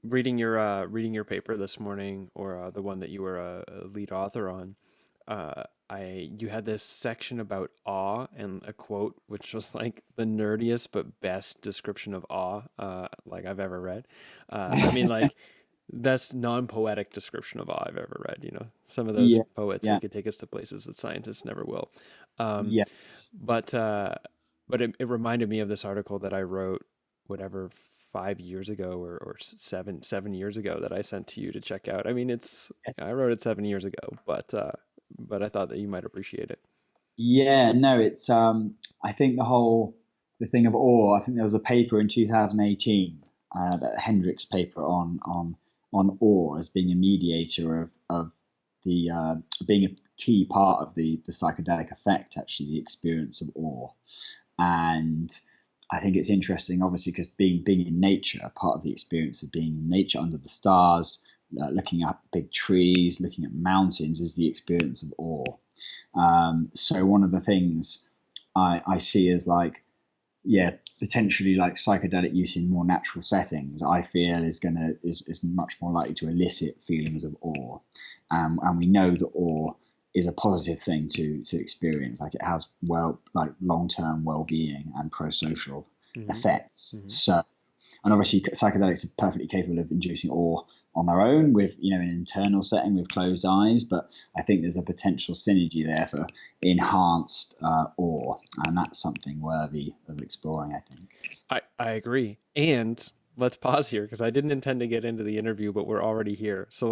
reading your paper this morning, or the one that you were a lead author on. I You had this section about awe and a quote which was like the nerdiest but best description of awe like I've ever read. I mean, like, best non-poetic description of awe I've ever read. Some of those Yeah, poets who yeah, could take us to places that scientists never will. Um, yes. but uh, but it reminded me of this article that I wrote, whatever, 5 years ago, or seven years ago, that I sent to you to check out. I mean, I wrote it 7 years ago, but I thought that you might appreciate it. Yeah, no, it's I think the thing of awe, I think there was a paper in 2018, that Hendricks paper on awe as being a mediator of the being a key part of the psychedelic effect, actually, the experience of awe. And I think it's interesting, obviously, because being in nature, part of the experience of being in nature under the stars, looking at big trees, looking at mountains, is the experience of awe. So one of the things I see as, like, yeah, potentially, like, psychedelic use in more natural settings, I feel is much more likely to elicit feelings of awe. And we know that awe is a positive thing to experience. Like, it has, well, like, long term well being and pro social Hmm. effects. Hmm. So, and obviously psychedelics are perfectly capable of inducing awe on their own, with, an internal setting with closed eyes. But I think there's a potential synergy there for enhanced awe, and that's something worthy of exploring, I think. I agree. And let's pause here because I didn't intend to get into the interview, but we're already here. So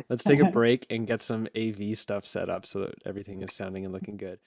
let's take a break and get some AV stuff set up so that everything is sounding and looking good.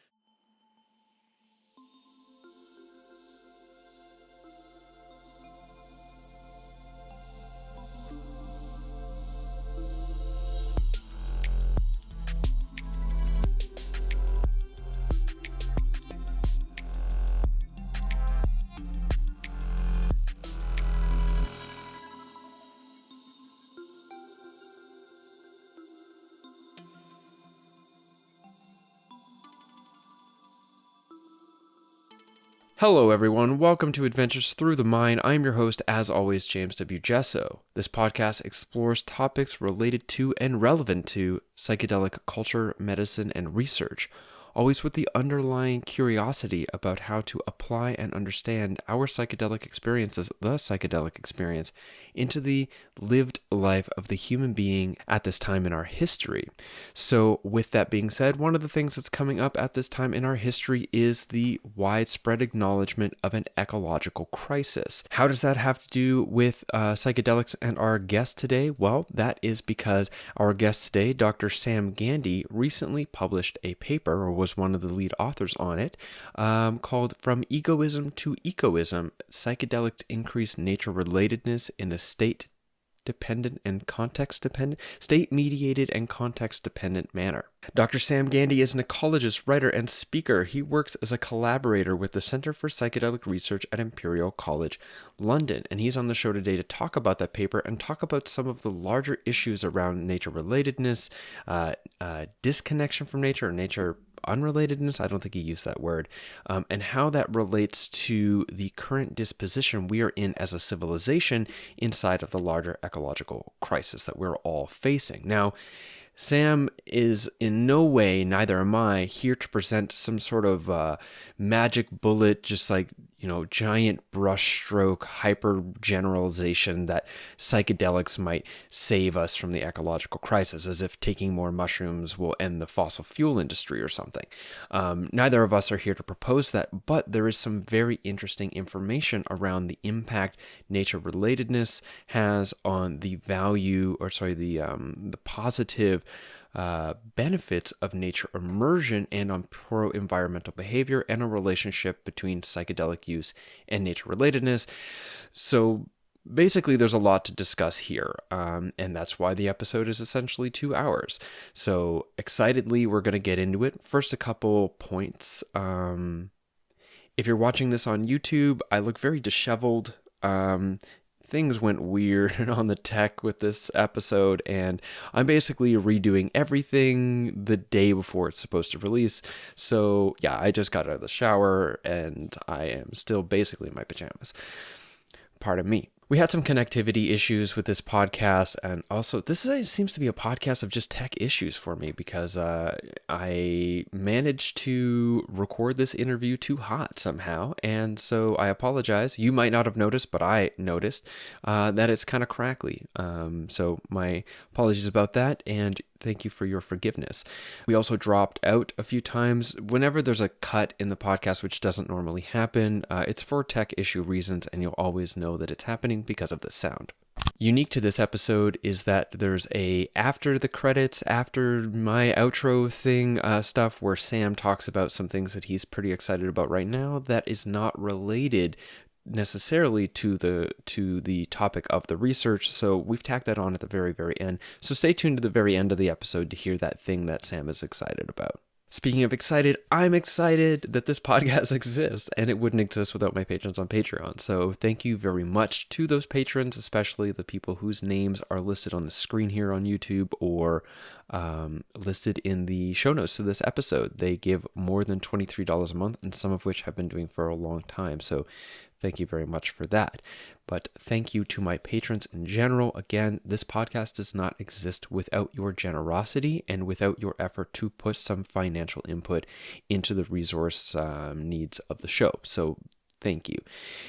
Hello, everyone. Welcome to Adventures Through the Mind. I'm your host, as always, James W. Jesso. This podcast explores topics related to and relevant to psychedelic culture, medicine, and research, always with the underlying curiosity about how to apply and understand our psychedelic experiences, the psychedelic experience, into the lived life of the human being at this time in our history. So, with that being said, one of the things that's coming up at this time in our history is the widespread acknowledgement of an ecological crisis. How does that have to do with psychedelics and our guest today? Well, that is because our guest today, Dr. Sam Gandy, recently published a paper, or was one of the lead authors on it, called From Egoism to Ecoism: Psychedelics Increase Nature Relatedness in a state mediated and context dependent manner. Dr. Sam Gandy is an ecologist, writer, and speaker. He works as a collaborator with the Center for Psychedelic Research at Imperial College London, and he's on the show today to talk about that paper and talk about some of the larger issues around nature relatedness, disconnection from nature, or nature unrelatedness. I don't think he used that word, and how that relates to the current disposition we are in as a civilization inside of the larger ecological crisis that we're all facing. Now, Sam is in no way, neither am I, here to present some sort of magic bullet, just like, giant brushstroke hyper generalization that psychedelics might save us from the ecological crisis, as if taking more mushrooms will end the fossil fuel industry or something. Neither of us are here to propose that, but there is some very interesting information around the impact nature relatedness has on the value, or sorry, the positive benefits of nature immersion, and on pro-environmental behavior, and a relationship between psychedelic use and nature relatedness. So basically, there's a lot to discuss here, and that's why the episode is essentially 2 hours. So excitedly, we're going to get into it. First, a couple points. If you're watching this on YouTube, I look very disheveled. Things went weird on the tech with this episode, and I'm basically redoing everything the day before it's supposed to release. So yeah, I just got out of the shower and I am still basically in my pajamas. Pardon me. We had some connectivity issues with this podcast, and also seems to be a podcast of just tech issues for me because I managed to record this interview too hot somehow, and so I apologize. You might not have noticed, but I noticed that it's kind of crackly. So my apologies about that, and thank you for your forgiveness. We also dropped out a few times. Whenever there's a cut in the podcast, which doesn't normally happen, it's for tech issue reasons, and you'll always know that it's happening because of the sound. Unique to this episode is that there's a after the credits, after my outro thing stuff where Sam talks about some things that he's pretty excited about right now that is not related necessarily to the topic of the research, so we've tacked that on at the very end. So stay tuned to the very end of the episode to hear that thing that Sam is excited about. Speaking of excited, I'm excited that this podcast exists, and it wouldn't exist without my patrons on Patreon. So thank you very much to those patrons, especially the people whose names are listed on the screen here on YouTube or listed in the show notes to this episode. They give more than $23 a month, and some of which have been doing for a long time. So thank you very much for that. But thank you to my patrons in general. Again, this podcast does not exist without your generosity and without your effort to put some financial input into the resource needs of the show. So thank you.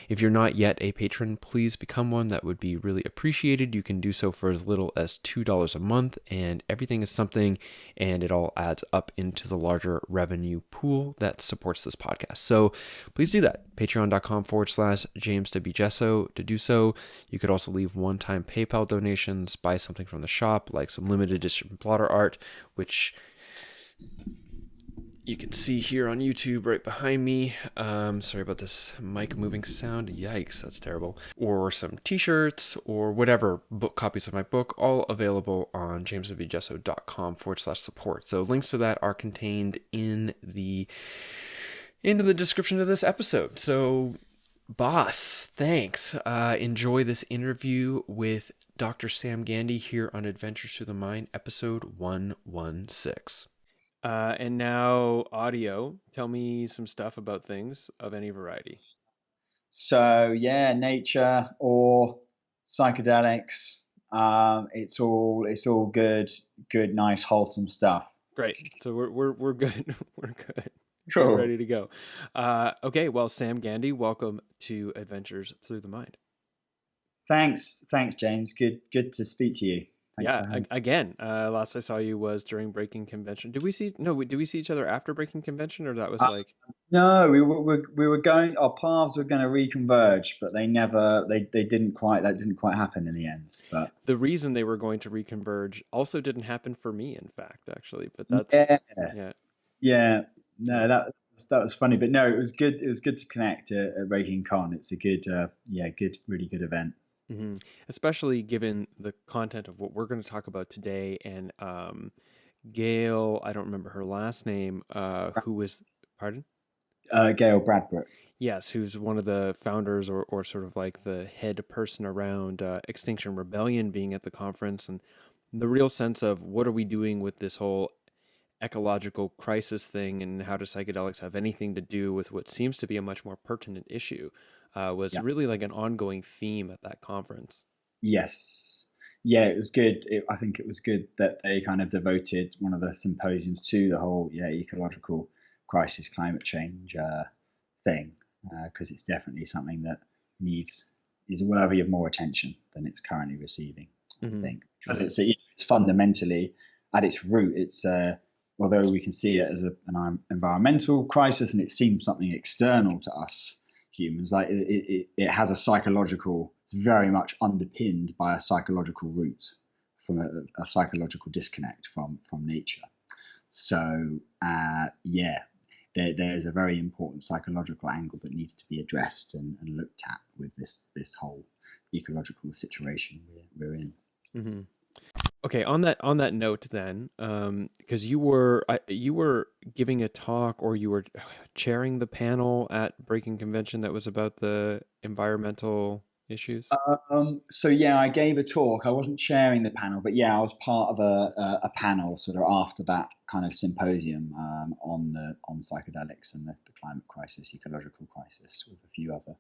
If you're not yet a patron, please become one. That would be really appreciated. You can do so for as little as $2 a month, and everything is something, and it all adds up into the larger revenue pool that supports this podcast. So please do that. Patreon.com/James W. Jesso to do so. You could also leave one-time PayPal donations, buy something from the shop, like some limited edition plotter art, which you can see here on YouTube right behind me. Sorry about this mic moving sound. Yikes, that's terrible. Or some t-shirts or whatever, book copies of my book, all available on jameswjesso.com/support. So links to that are contained in the description of this episode. So boss, thanks. Enjoy this interview with Dr. Sam Gandy here on Adventures Through the Mind, episode 116. And now audio. Tell me some stuff about things of any variety. So yeah, nature or psychedelics. It's all good, nice, wholesome stuff. Great. So we're good. We're good. Cool. We're ready to go. Okay. Well, Sam Gandy, welcome to Adventures Through the Mind. Thanks, James. Good to speak to you. Thanks for having me. Again, last I saw you was during Breaking Convention. Did we see each other after Breaking Convention, or that was like? No, we were going. Our paths were going to reconverge, but they didn't quite. That didn't quite happen in the end. But the reason they were going to reconverge also didn't happen for me, in fact, actually. But that's yeah. No, that was funny, but no, it was good. It was good to connect at Breaking Con. It's a good, really good event. Mm-hmm. Especially given the content of what we're going to talk about today, and Gale, I don't remember her last name, who was, pardon? Gale Bradbrook. Yes, who's one of the founders or sort of like the head person around Extinction Rebellion being at the conference, and the real sense of what are we doing with this whole ecological crisis thing, and how do psychedelics have anything to do with what seems to be a much more pertinent issue was really like an ongoing theme at that conference. Yes. Yeah, it was good. I think it was good that they kind of devoted one of the symposiums to the whole ecological crisis, climate change thing, because it's definitely something that is worthy of more attention than it's currently receiving. I think because it's fundamentally at its root, it's although we can see it as an environmental crisis and it seems something external to us humans, like it has a psychological. It's very much underpinned by a psychological root from a psychological disconnect from nature. So there's a very important psychological angle that needs to be addressed and looked at with this whole ecological situation we're in. Mm-hmm. Okay, on that note, then, because you were giving a talk, or you were chairing the panel at Breaking Convention that was about the environmental issues. So I gave a talk. I wasn't chairing the panel, but I was part of a panel sort of after that kind of symposium on psychedelics and the climate crisis, ecological crisis, with a few other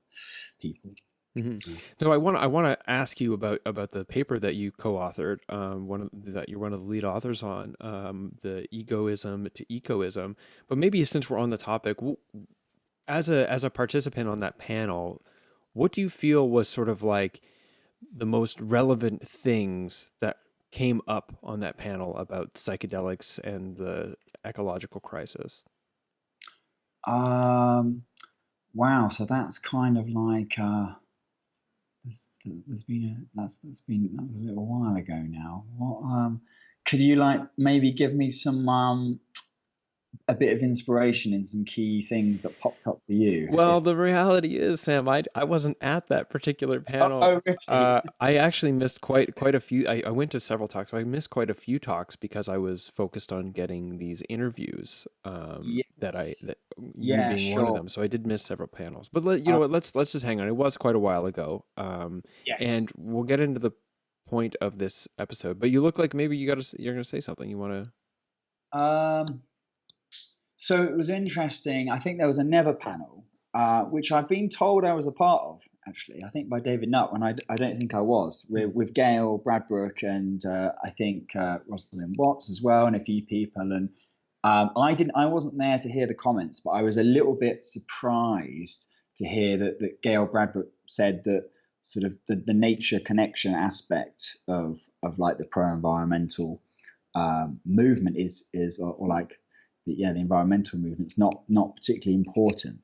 people. Hmm. So I want to ask you about the paper that you co-authored, that you're one of the lead authors on, the egoism to ecoism. But maybe since we're on the topic, as a participant on that panel, what do you feel was sort of like the most relevant things that came up on that panel about psychedelics and the ecological crisis? Um, wow, so that's kind of like there's been that was a little while ago now. What could you like maybe give me some a bit of inspiration in some key things that popped up for you? Well, If the reality is, Sam, I wasn't at that particular panel. oh really? I actually missed quite a few. I went to several talks, but I missed quite a few talks because I was focused on getting these interviews. Yes. That you Yeah, being one of sure. them. So I did miss several panels. But you know Uh, what? Let's just hang on. It was quite a while ago. And yes. we'll get into the point of this episode. But you look like maybe you're gonna say something. You want to? Um, So it was interesting. I think there was a Never panel, which I've been told I was a part of, actually. I think by David Nutt, when I don't think I was, with Gale, Bradbrook, and I think Rosalind Watts as well, and a few people. And I wasn't there to hear the comments, but I was a little bit surprised to hear that Gale Bradbrook said that sort of the nature connection aspect of like the pro-environmental movement is or like the environmental movement's not particularly important,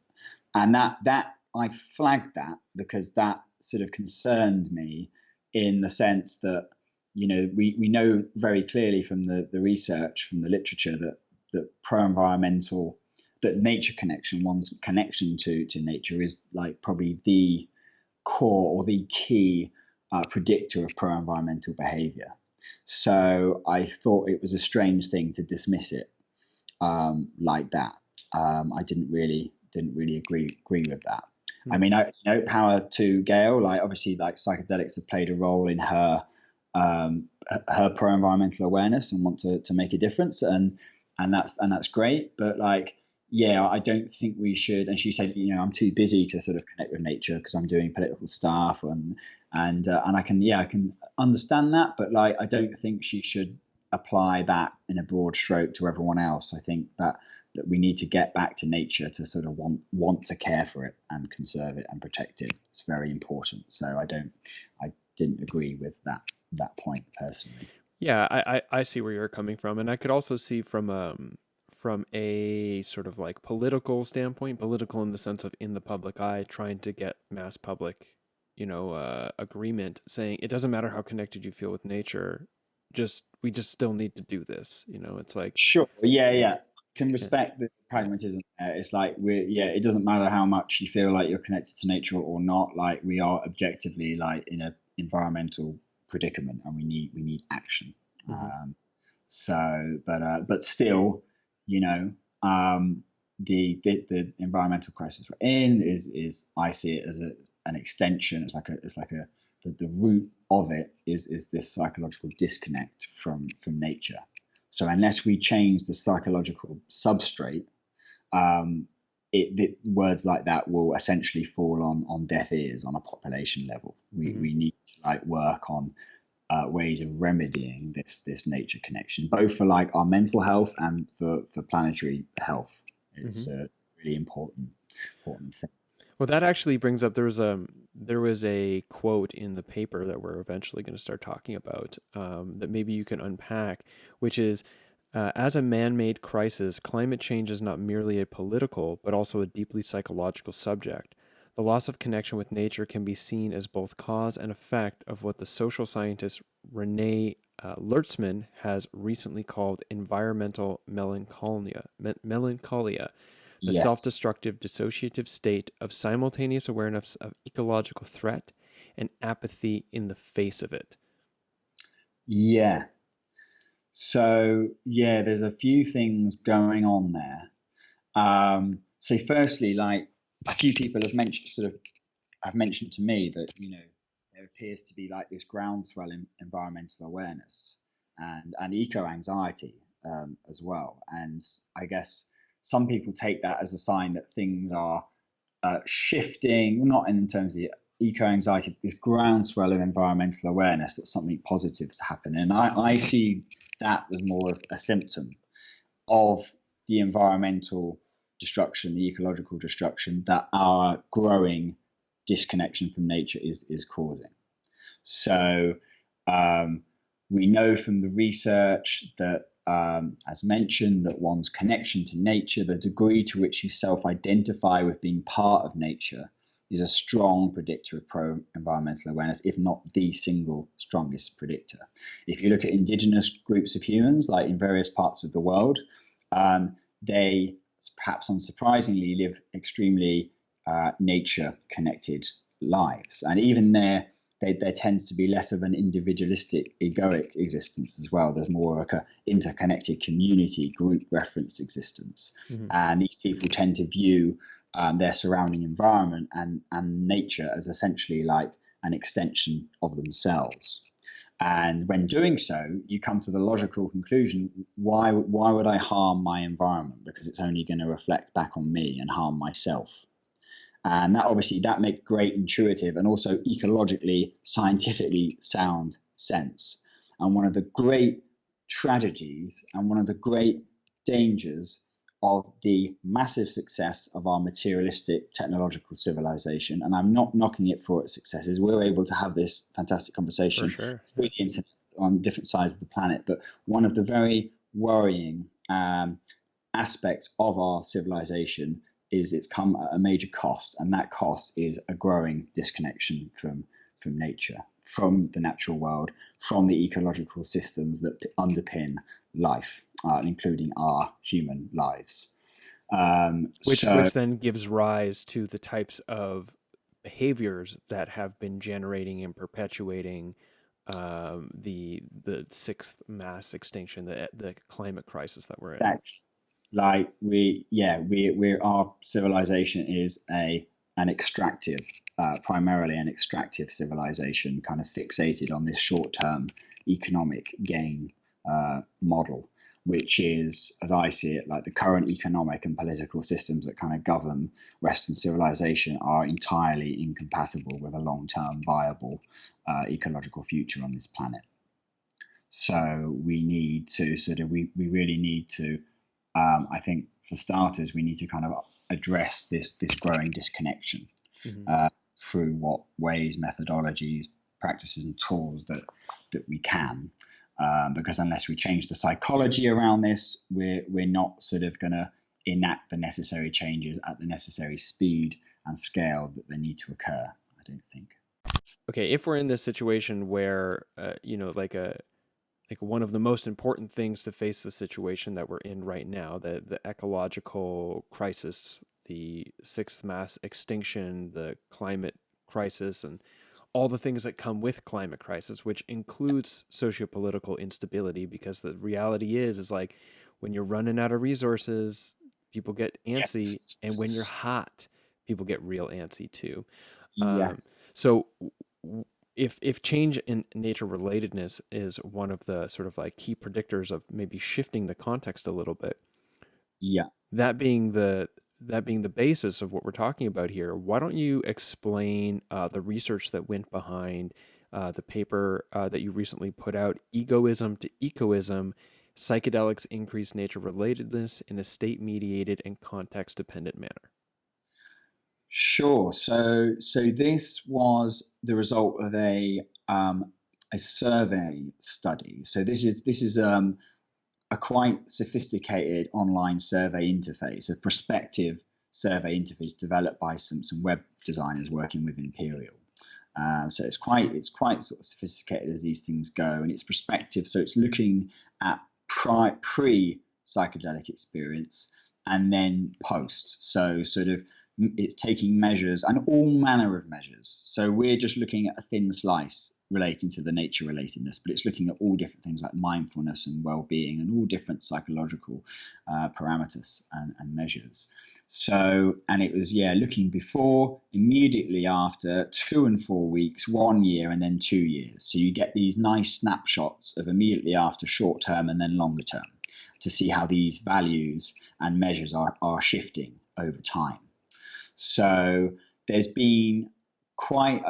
and that I flagged that because that sort of concerned me in the sense that we know very clearly from the research from the literature that pro-environmental that nature connection one's connection to nature is like probably the core or the key predictor of pro-environmental behavior. So I thought it was a strange thing to dismiss it like that. I didn't really agree with that. I Hmm. mean, power to Gale. Like obviously, like psychedelics have played a role in her pro environmental awareness and want to make a difference, and that's great. But like, yeah, I don't think we should. And she said, I'm too busy to sort of connect with nature because I'm doing political stuff, and I can understand that, but like, I don't think she should apply that in a broad stroke to everyone else. I think that we need to get back to nature to sort of want to care for it and conserve it and protect it. It's very important. So I didn't agree with that point personally. Yeah, I see where you're coming from, and I could also see from a sort of like political standpoint, political in the sense of in the public eye, trying to get mass public, agreement, saying it doesn't matter how connected you feel with nature, just we just still need to do this. It's like, Sure. Yeah, yeah, yeah. Can yeah, respect the yeah. pragmatism. It's like it doesn't matter how much you feel like you're connected to nature or not. Like we are objectively like in a environmental predicament, and we need action. Hmm. But still, you know, um, the environmental crisis we're in is I see it as an extension. It's like a the root of it is this psychological disconnect from nature. So unless we change the psychological substrate, um, words like that will essentially fall on deaf ears on a population level. We Hmm. we need to like work on ways of remedying this nature connection, both for like our mental health and for planetary health. Hmm. It's a really important thing. Well, that actually brings up there was a quote in the paper that we're eventually going to start talking about, that maybe you can unpack, which is, as a man-made crisis, climate change is not merely a political but also a deeply psychological subject. The loss of connection with nature can be seen as both cause and effect of what the social scientist Renee Lertzman has recently called environmental melancholia, the self Yes. destructive dissociative state of simultaneous awareness of ecological threat and apathy in the face of it. Yeah. So yeah, there's a few things going on there. So firstly, like a few people have mentioned to me that there appears to be like this groundswell in environmental awareness and eco anxiety as well. And I guess some people take that as a sign that things are shifting, not in terms of the eco-anxiety, this groundswell of environmental awareness that something positive is happening. And I see that as more of a symptom of the environmental destruction, the ecological destruction that our growing disconnection from nature is causing. So we know from the research that, as mentioned, that one's connection to nature, the degree to which you self-identify with being part of nature, is a strong predictor of pro-environmental awareness, if not the single strongest predictor. If you look at indigenous groups of humans, like in various parts of the world, they, perhaps unsurprisingly, live extremely nature-connected lives. And even there tends to be less of an individualistic, egoic existence as well. There's more like an interconnected community, group-referenced existence. Mm-hmm. And these people tend to view their surrounding environment and nature as essentially like an extension of themselves. And when doing so, you come to the logical conclusion, why would I harm my environment? Because it's only going to reflect back on me and harm myself. And that makes great intuitive and also ecologically, scientifically sound sense. And one of the great tragedies and one of the great dangers of the massive success of our materialistic technological civilization, and I'm not knocking it for its successes, we're able to have this fantastic conversation through the internet on different sides of the planet, but one of the very worrying aspects of our civilization is it's come at a major cost, and that cost is a growing disconnection from nature, from the natural world, from the ecological systems that underpin life, including our human lives. Which then gives rise to the types of behaviors that have been generating and perpetuating the sixth mass extinction, the climate crisis that we're in. Like our civilization is an extractive, primarily an extractive civilization, kind of fixated on this short-term economic gain model, which is, as I see it, like the current economic and political systems that kind of govern Western civilization are entirely incompatible with a long-term viable ecological future on this planet. So we need to we really need to, I think for starters, we need to kind of address this growing disconnection through what ways, methodologies, practices and tools that we can. Because unless we change the psychology around this, we're not sort of going to enact the necessary changes at the necessary speed and scale that they need to occur, I don't think. Okay, if we're in this situation where, like one of the most important things to face the situation that we're in right now, the ecological crisis, the sixth mass extinction, the climate crisis, and all the things that come with climate crisis, which includes sociopolitical instability, because the reality is like when you're running out of resources, people get antsy, yes. And when you're hot, people get real antsy too. Yeah. So if change in nature-relatedness is one of the sort of like key predictors of maybe shifting the context a little bit, yeah, that being the basis of what we're talking about here, why don't you explain the research that went behind the paper that you recently put out, Egoism to Ecoism, Psychedelics Increase Nature-Relatedness in a State-Mediated and Context-Dependent Manner? Sure. So this was the result of a survey study. So this is a quite sophisticated online survey interface, a prospective survey interface developed by some web designers working with Imperial. So it's quite sort of sophisticated as these things go, and it's prospective. So it's looking at pre-psychedelic experience and then post. So sort of it's taking measures and all manner of measures. So we're just looking at a thin slice relating to the nature-relatedness, but it's looking at all different things like mindfulness and well-being and all different psychological parameters and measures. So, and it was, looking before, immediately after, 2 and 4 weeks, 1 year, and then 2 years. So you get these nice snapshots of immediately after, short term, and then longer term, to see how these values and measures are shifting over time. So there's been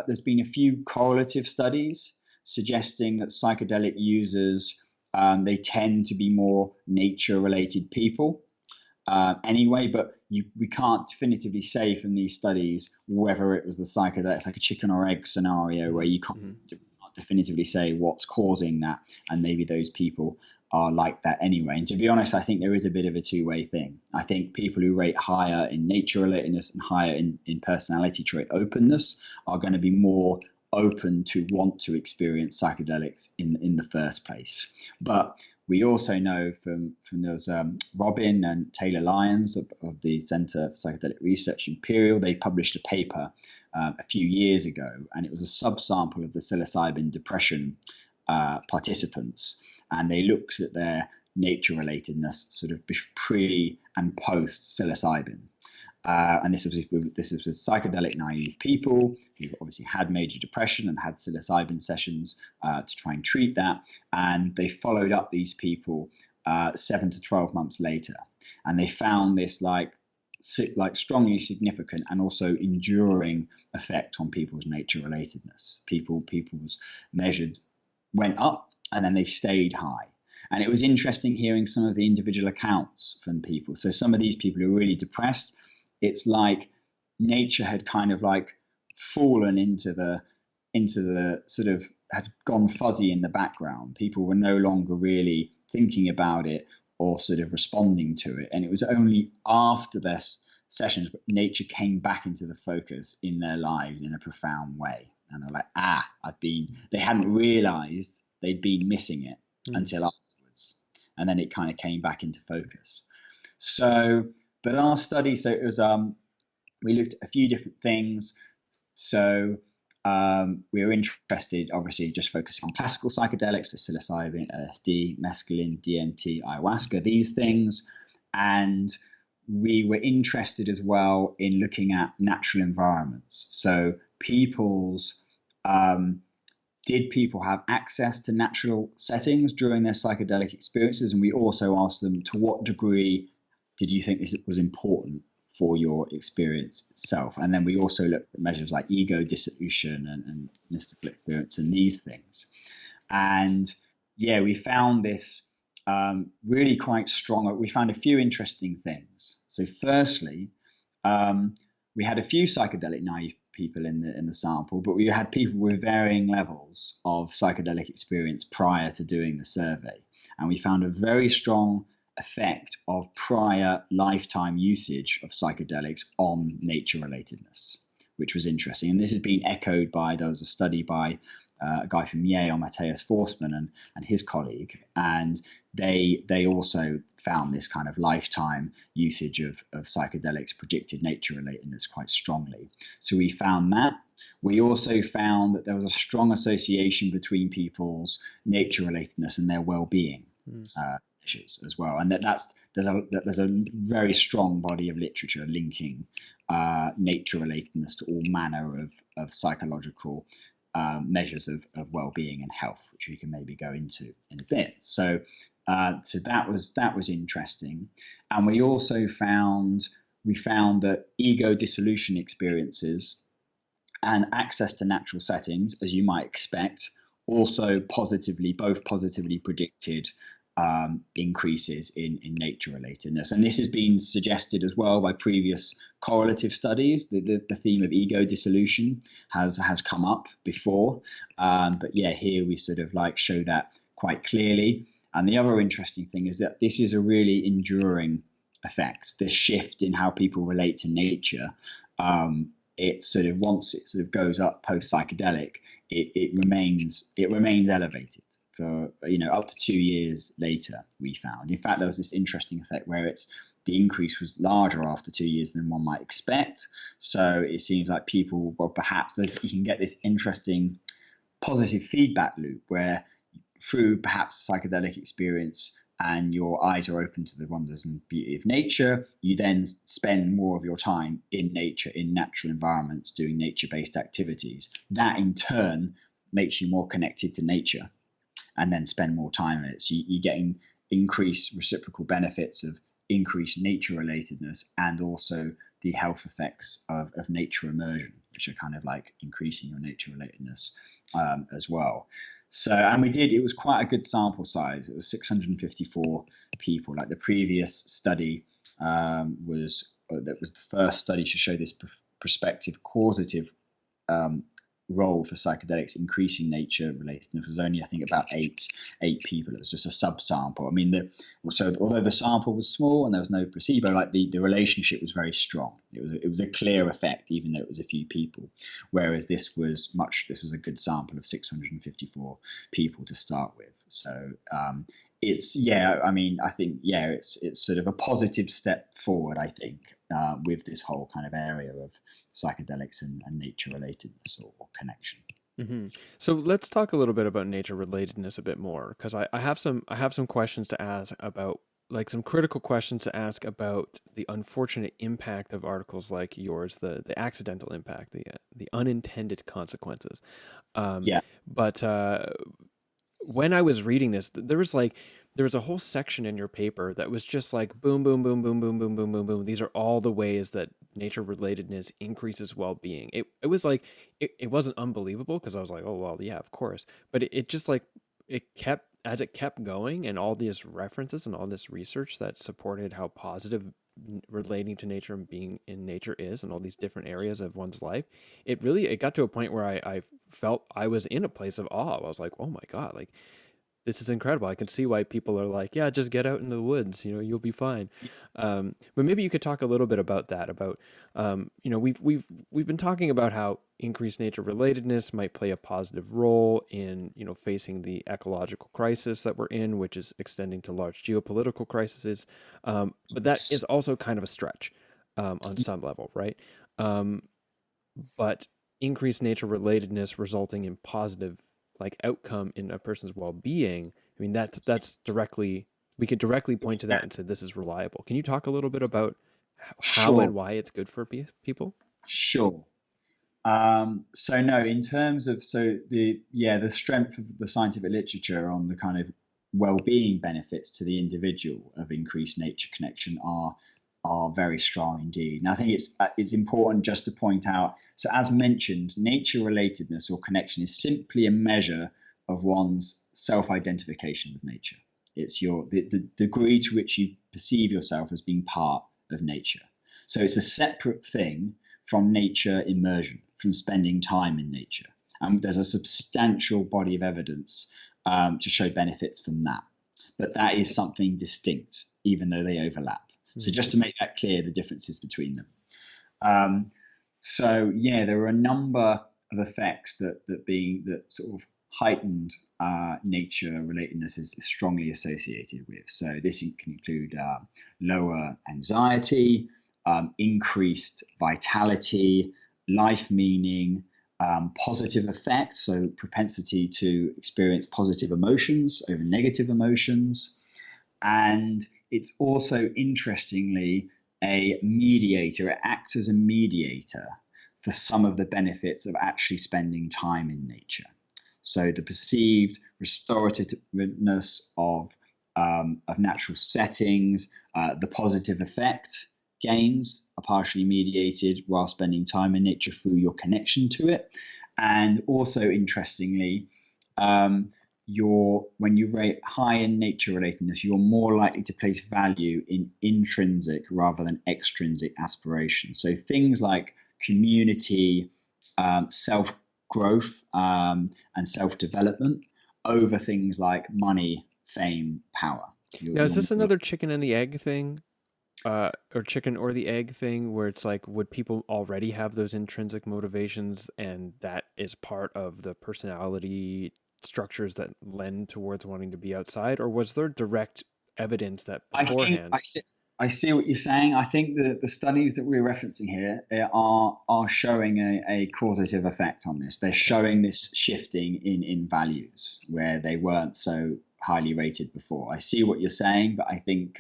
there's been a few correlative studies suggesting that psychedelic users, they tend to be more nature-related people. Anyway, but we can't definitively say from these studies whether it was the psychedelics, like a chicken or egg scenario, where you can't definitively say what's causing that, and maybe those people are like that anyway. And to be honest, I think there is a bit of a two-way thing. I think people who rate higher in nature-relatedness and higher in personality trait openness are going to be more open to want to experience psychedelics in the first place. But we also know from those Robin and Taylor Lyons of the Center for Psychedelic Research Imperial, they published a paper a few years ago, and it was a subsample of the psilocybin depression participants, and they looked at their nature-relatedness sort of pre and post psilocybin. And this was with psychedelic naive people who obviously had major depression and had psilocybin sessions to try and treat that. And they followed up these people 7 to 12 months later, and they found this like strongly significant and also enduring effect on people's nature relatedness. People's measured went up and then they stayed high. And it was interesting hearing some of the individual accounts from people. So some of these people who were really depressed, it's like nature had kind of like fallen into the sort of, had gone fuzzy in the background. People were no longer really thinking about it or sort of responding to it. And it was only after their sessions nature came back into the focus in their lives in a profound way. And they're like, they hadn't realized they'd been missing it until afterwards. And then it kind of came back into focus. So, but our study, so it was, we looked at a few different things. So we were interested, obviously, just focusing on classical psychedelics, so psilocybin, LSD, mescaline, DMT, ayahuasca, these things. And we were interested as well in looking at natural environments. So did people have access to natural settings during their psychedelic experiences? And we also asked them, to what degree did you think this was important for your experience itself? And then we also looked at measures like ego dissolution and mystical experience and these things. And yeah, we found this really quite strong. We found a few interesting things. So firstly, we had a few psychedelic naive people in the sample, but we had people with varying levels of psychedelic experience prior to doing the survey. And we found a very strong effect of prior lifetime usage of psychedelics on nature relatedness, which was interesting. And this has been echoed by, there was a study by a guy from Yale, Matthias Forstmann, and his colleague, and they also found this kind of lifetime usage of psychedelics predicted nature relatedness quite strongly. So we found that. We also found that there was a strong association between people's nature relatedness and their well-being issues as well, and there's a very strong body of literature linking nature relatedness to all manner of psychological measures of well-being and health, which we can maybe go into in a bit. So that was interesting. And we also found that ego dissolution experiences and access to natural settings, as you might expect, also both positively predicted increases in nature relatedness. And this has been suggested as well by previous correlative studies. The theme of ego dissolution has come up before, but yeah, here we sort of like show that quite clearly. And the other interesting thing is that this is a really enduring effect, this shift in how people relate to nature. It sort of, once it sort of goes up post psychedelic, it remains elevated for up to 2 years later. We found, in fact, there was this interesting effect where the increase was larger after 2 years than one might expect. So it seems like people, well, perhaps you can get this interesting positive feedback loop where through perhaps psychedelic experience and your eyes are open to the wonders and beauty of nature, you then spend more of your time in nature, in natural environments, doing nature-based activities. That in turn makes you more connected to nature and then spend more time in it. So you're getting increased reciprocal benefits of increased nature relatedness and also the health effects of nature immersion, which are kind of like increasing your nature relatedness as well. So, and we did, it was quite a good sample size. It was 654 people. Like the previous study that was the first study to show this prospective causative role for psychedelics increasing nature relatedness was only, I think, about eight people. It was just a subsample. I mean, so although the sample was small and there was no placebo, like the relationship was very strong. It was a clear effect, even though it was a few people. Whereas this was a good sample of 654 people to start with. So it's I mean, I think it's sort of a positive step forward, I think, with this whole kind of area of psychedelics and nature relatedness or connection. Mm-hmm. So let's talk a little bit about nature relatedness a bit more, because I have some questions to ask about, like some critical questions to ask about the unfortunate impact of articles like yours, the accidental impact, the unintended consequences. Um, Yeah. but when I was reading this, there was a whole section in your paper that was just like boom, boom, boom, boom, boom, boom, boom, boom, boom. These are all the ways that nature relatedness increases well being. It was like it wasn't unbelievable because I was like, oh well, yeah, of course. But it just like it kept going, and all these references and all this research that supported how positive relating to nature and being in nature is, and all these different areas of one's life. It got to a point where I felt I was in a place of awe. I was like, oh my God, like this is incredible. I can see why people are like, yeah, just get out in the woods, you'll be fine. But maybe you could talk a little bit about that, about, we've been talking about how increased nature relatedness might play a positive role in, facing the ecological crisis that we're in, which is extending to large geopolitical crises. But that is also kind of a stretch, on some level, right? Um, but increased nature relatedness resulting in positive like outcome in a person's well-being, I mean that's directly, we could directly point to that and say this is reliable. Can you talk a little bit about how Sure. and why it's good for people? Sure. So no, in terms of the strength of the scientific literature on the kind of well-being benefits to the individual of increased nature connection are very strong indeed. And I think it's important just to point out. So as mentioned, nature relatedness or connection is simply a measure of one's self-identification with nature. It's the degree to which you perceive yourself as being part of nature. So it's a separate thing from nature immersion, from spending time in nature. And there's a substantial body of evidence to show benefits from that. But that is something distinct, even though they overlap. So just to make that clear, the differences between them. There are a number of effects that sort of heightened nature relatedness is strongly associated with. So this can include lower anxiety, increased vitality, life meaning, positive effects, so propensity to experience positive emotions over negative emotions. And it's also, interestingly, a mediator. It acts as a mediator for some of the benefits of actually spending time in nature. So the perceived restorativeness of natural settings, the positive effect gains are partially mediated while spending time in nature through your connection to it. And also, interestingly, when you rate high in nature relatedness, you're more likely to place value in intrinsic rather than extrinsic aspirations. So things like community, self growth, and self development over things like money, fame, power. Now, is this another chicken and the egg thing? Or chicken or the egg thing, where it's like, would people already have those intrinsic motivations and that is part of the personality structures that lend towards wanting to be outside? Or was there direct evidence that beforehand? I see what you're saying. I think the studies that we're referencing here are showing a causative effect on this. They're showing this shifting in values where they weren't so highly rated before. I see what you're saying, but I think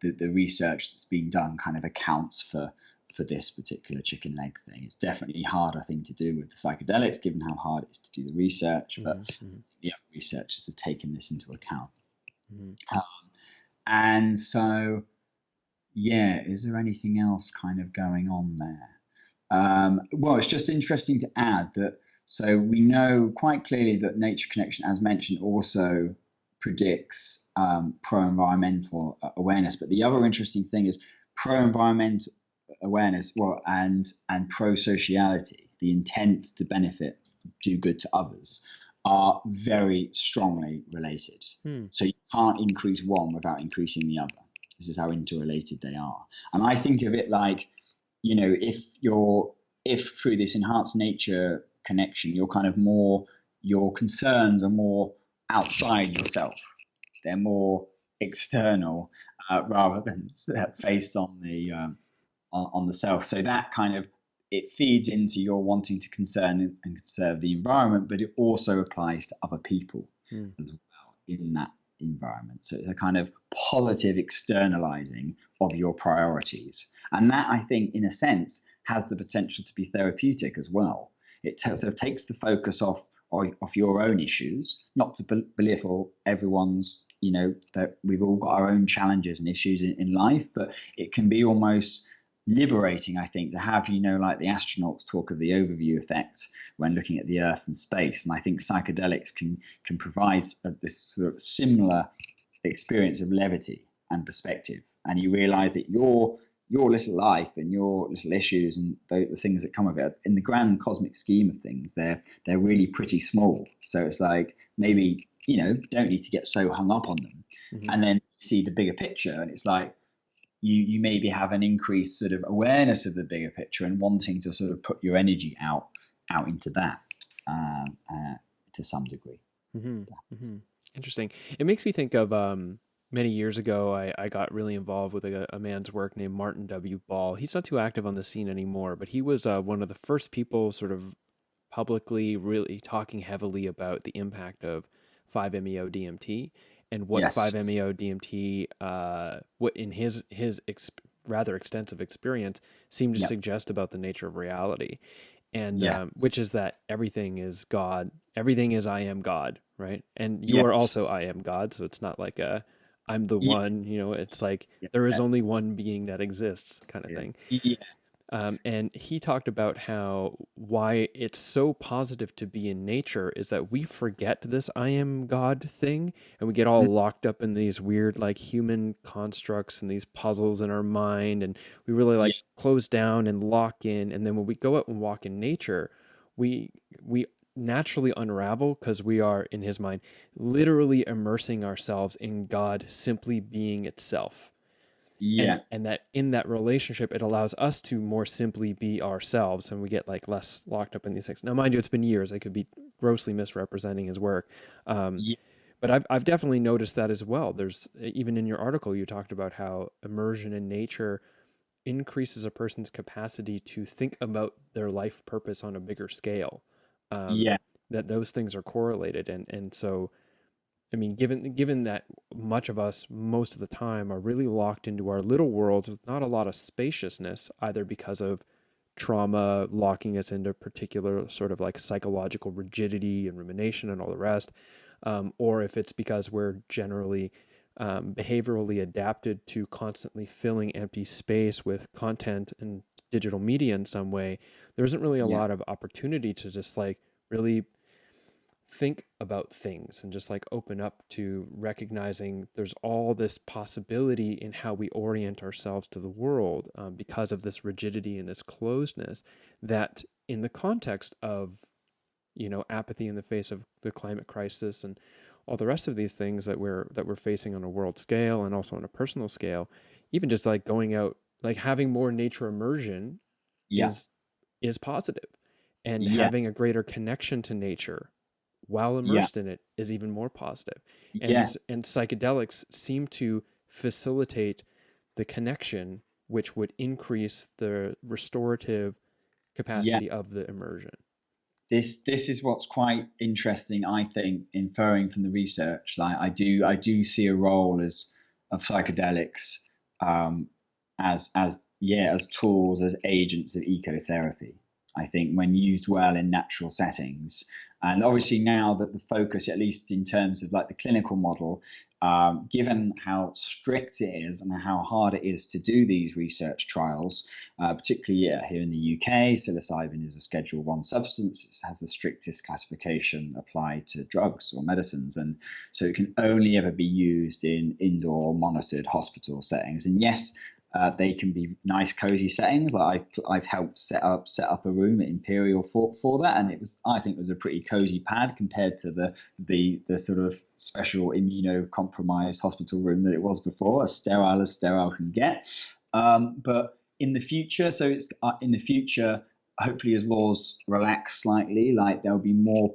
the research that's being done kind of accounts for this particular chicken leg thing. It's definitely a harder thing to do with the psychedelics, given how hard it is to do the research. But researchers have taken this into account. And so, is there anything else kind of going on there? Well, it's just interesting to add that, so we know quite clearly that nature connection, as mentioned, also predicts pro-environmental awareness. But the other interesting thing is pro-environment awareness, well, and pro-sociality, the intent to benefit, do good to others, are very strongly related. Hmm. So you can't increase one without increasing the other. This is how interrelated they are. And I think of it like, if through this enhanced nature connection, you're kind of more, your concerns are more outside yourself. They're more external, rather than based on the self. So that kind of, it feeds into your wanting to concern and conserve the environment, but it also applies to other people Hmm. as well in that environment. So it's a kind of positive externalizing of your priorities. And that, I think, in a sense, has the potential to be therapeutic as well. It sort of takes the focus off your own issues, not to belittle everyone's, that we've all got our own challenges and issues in life, but it can be almost liberating, I think, to have, like the astronauts talk of the overview effect when looking at the Earth and space. And I think psychedelics can provide this sort of similar experience of levity and perspective. And you realize that your little life and your little issues and the things that come of it, in the grand cosmic scheme of things, they're really pretty small. So it's like, maybe, don't need to get so hung up on them. Mm-hmm. And then you see the bigger picture, and it's like, you maybe have an increased sort of awareness of the bigger picture and wanting to sort of put your energy out into that, to some degree. Mm-hmm. Mm-hmm. Interesting. It makes me think of many years ago, I got really involved with a man's work named Martin W. Ball. He's not too active on the scene anymore, but he was one of the first people sort of publicly really talking heavily about the impact of 5-MeO-DMT and what Yes. 5-MeO-DMT, what in his rather extensive experience, seemed to Yep. suggest about the nature of reality. And Yes. which is that everything is God, everything is I am God, right? And you are Yes. also I am God, so it's not like I'm the Yeah. one, it's like Yeah. there is only one being that exists kind of Yeah. thing. Yeah. And he talked about why it's so positive to be in nature is that we forget this I am God thing, and we get all locked up in these weird like human constructs and these puzzles in our mind, and we really like Yeah. close down and lock in. And then when we go out and walk in nature, we naturally unravel because we are, in his mind, literally immersing ourselves in God simply being itself. Yeah. And that in that relationship, it allows us to more simply be ourselves, and we get like less locked up in these things. Now, mind you, it's been years. I could be grossly misrepresenting his work. Yeah. But I've definitely noticed that as well. There's, even in your article, you talked about how immersion in nature increases a person's capacity to think about their life purpose on a bigger scale. Yeah. That those things are correlated. And so, I mean, given that much of us most of the time are really locked into our little worlds with not a lot of spaciousness, either because of trauma locking us into particular sort of like psychological rigidity and rumination and all the rest, or if it's because we're generally behaviorally adapted to constantly filling empty space with content and digital media in some way, there isn't really a Yeah. lot of opportunity to just like really think about things and just like open up to recognizing there's all this possibility in how we orient ourselves to the world, because of this rigidity and this closedness, that in the context of apathy in the face of the climate crisis and all the rest of these things that we're facing on a world scale and also on a personal scale, even just like going out, like having more nature immersion Yeah. is positive, and Yeah. having a greater connection to nature while Yeah. immersed in it is even more positive. And Yeah. and psychedelics seem to facilitate the connection, which would increase the restorative Yeah. capacity of the immersion. This is what's quite interesting, I think, inferring from the research. Like, I do see a role as of psychedelics, as tools, as agents of ecotherapy. I think, when used well in natural settings. And obviously now that the focus, at least in terms of like the clinical model, given how strict it is and how hard it is to do these research trials, particularly here in the UK, psilocybin is a Schedule 1 substance. It has the strictest classification applied to drugs or medicines. And so it can only ever be used in indoor monitored hospital settings. And yes, they can be nice, cozy settings. Like I've helped set up a room at Imperial for that, and I think it was a pretty cozy pad compared to the sort of special immunocompromised hospital room that it was before, as sterile can get. But in the future, hopefully as laws relax slightly, like there'll be more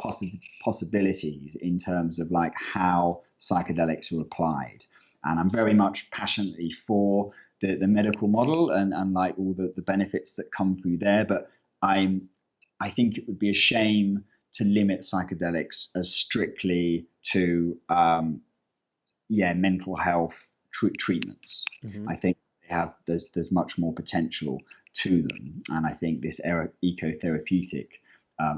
possibilities in terms of like how psychedelics are applied. And I'm very much passionately for the medical model and like all the benefits that come through there. But I think it would be a shame to limit psychedelics as strictly to mental health treatments. Mm-hmm. I think there's much more potential to them, and I think this ecotherapeutic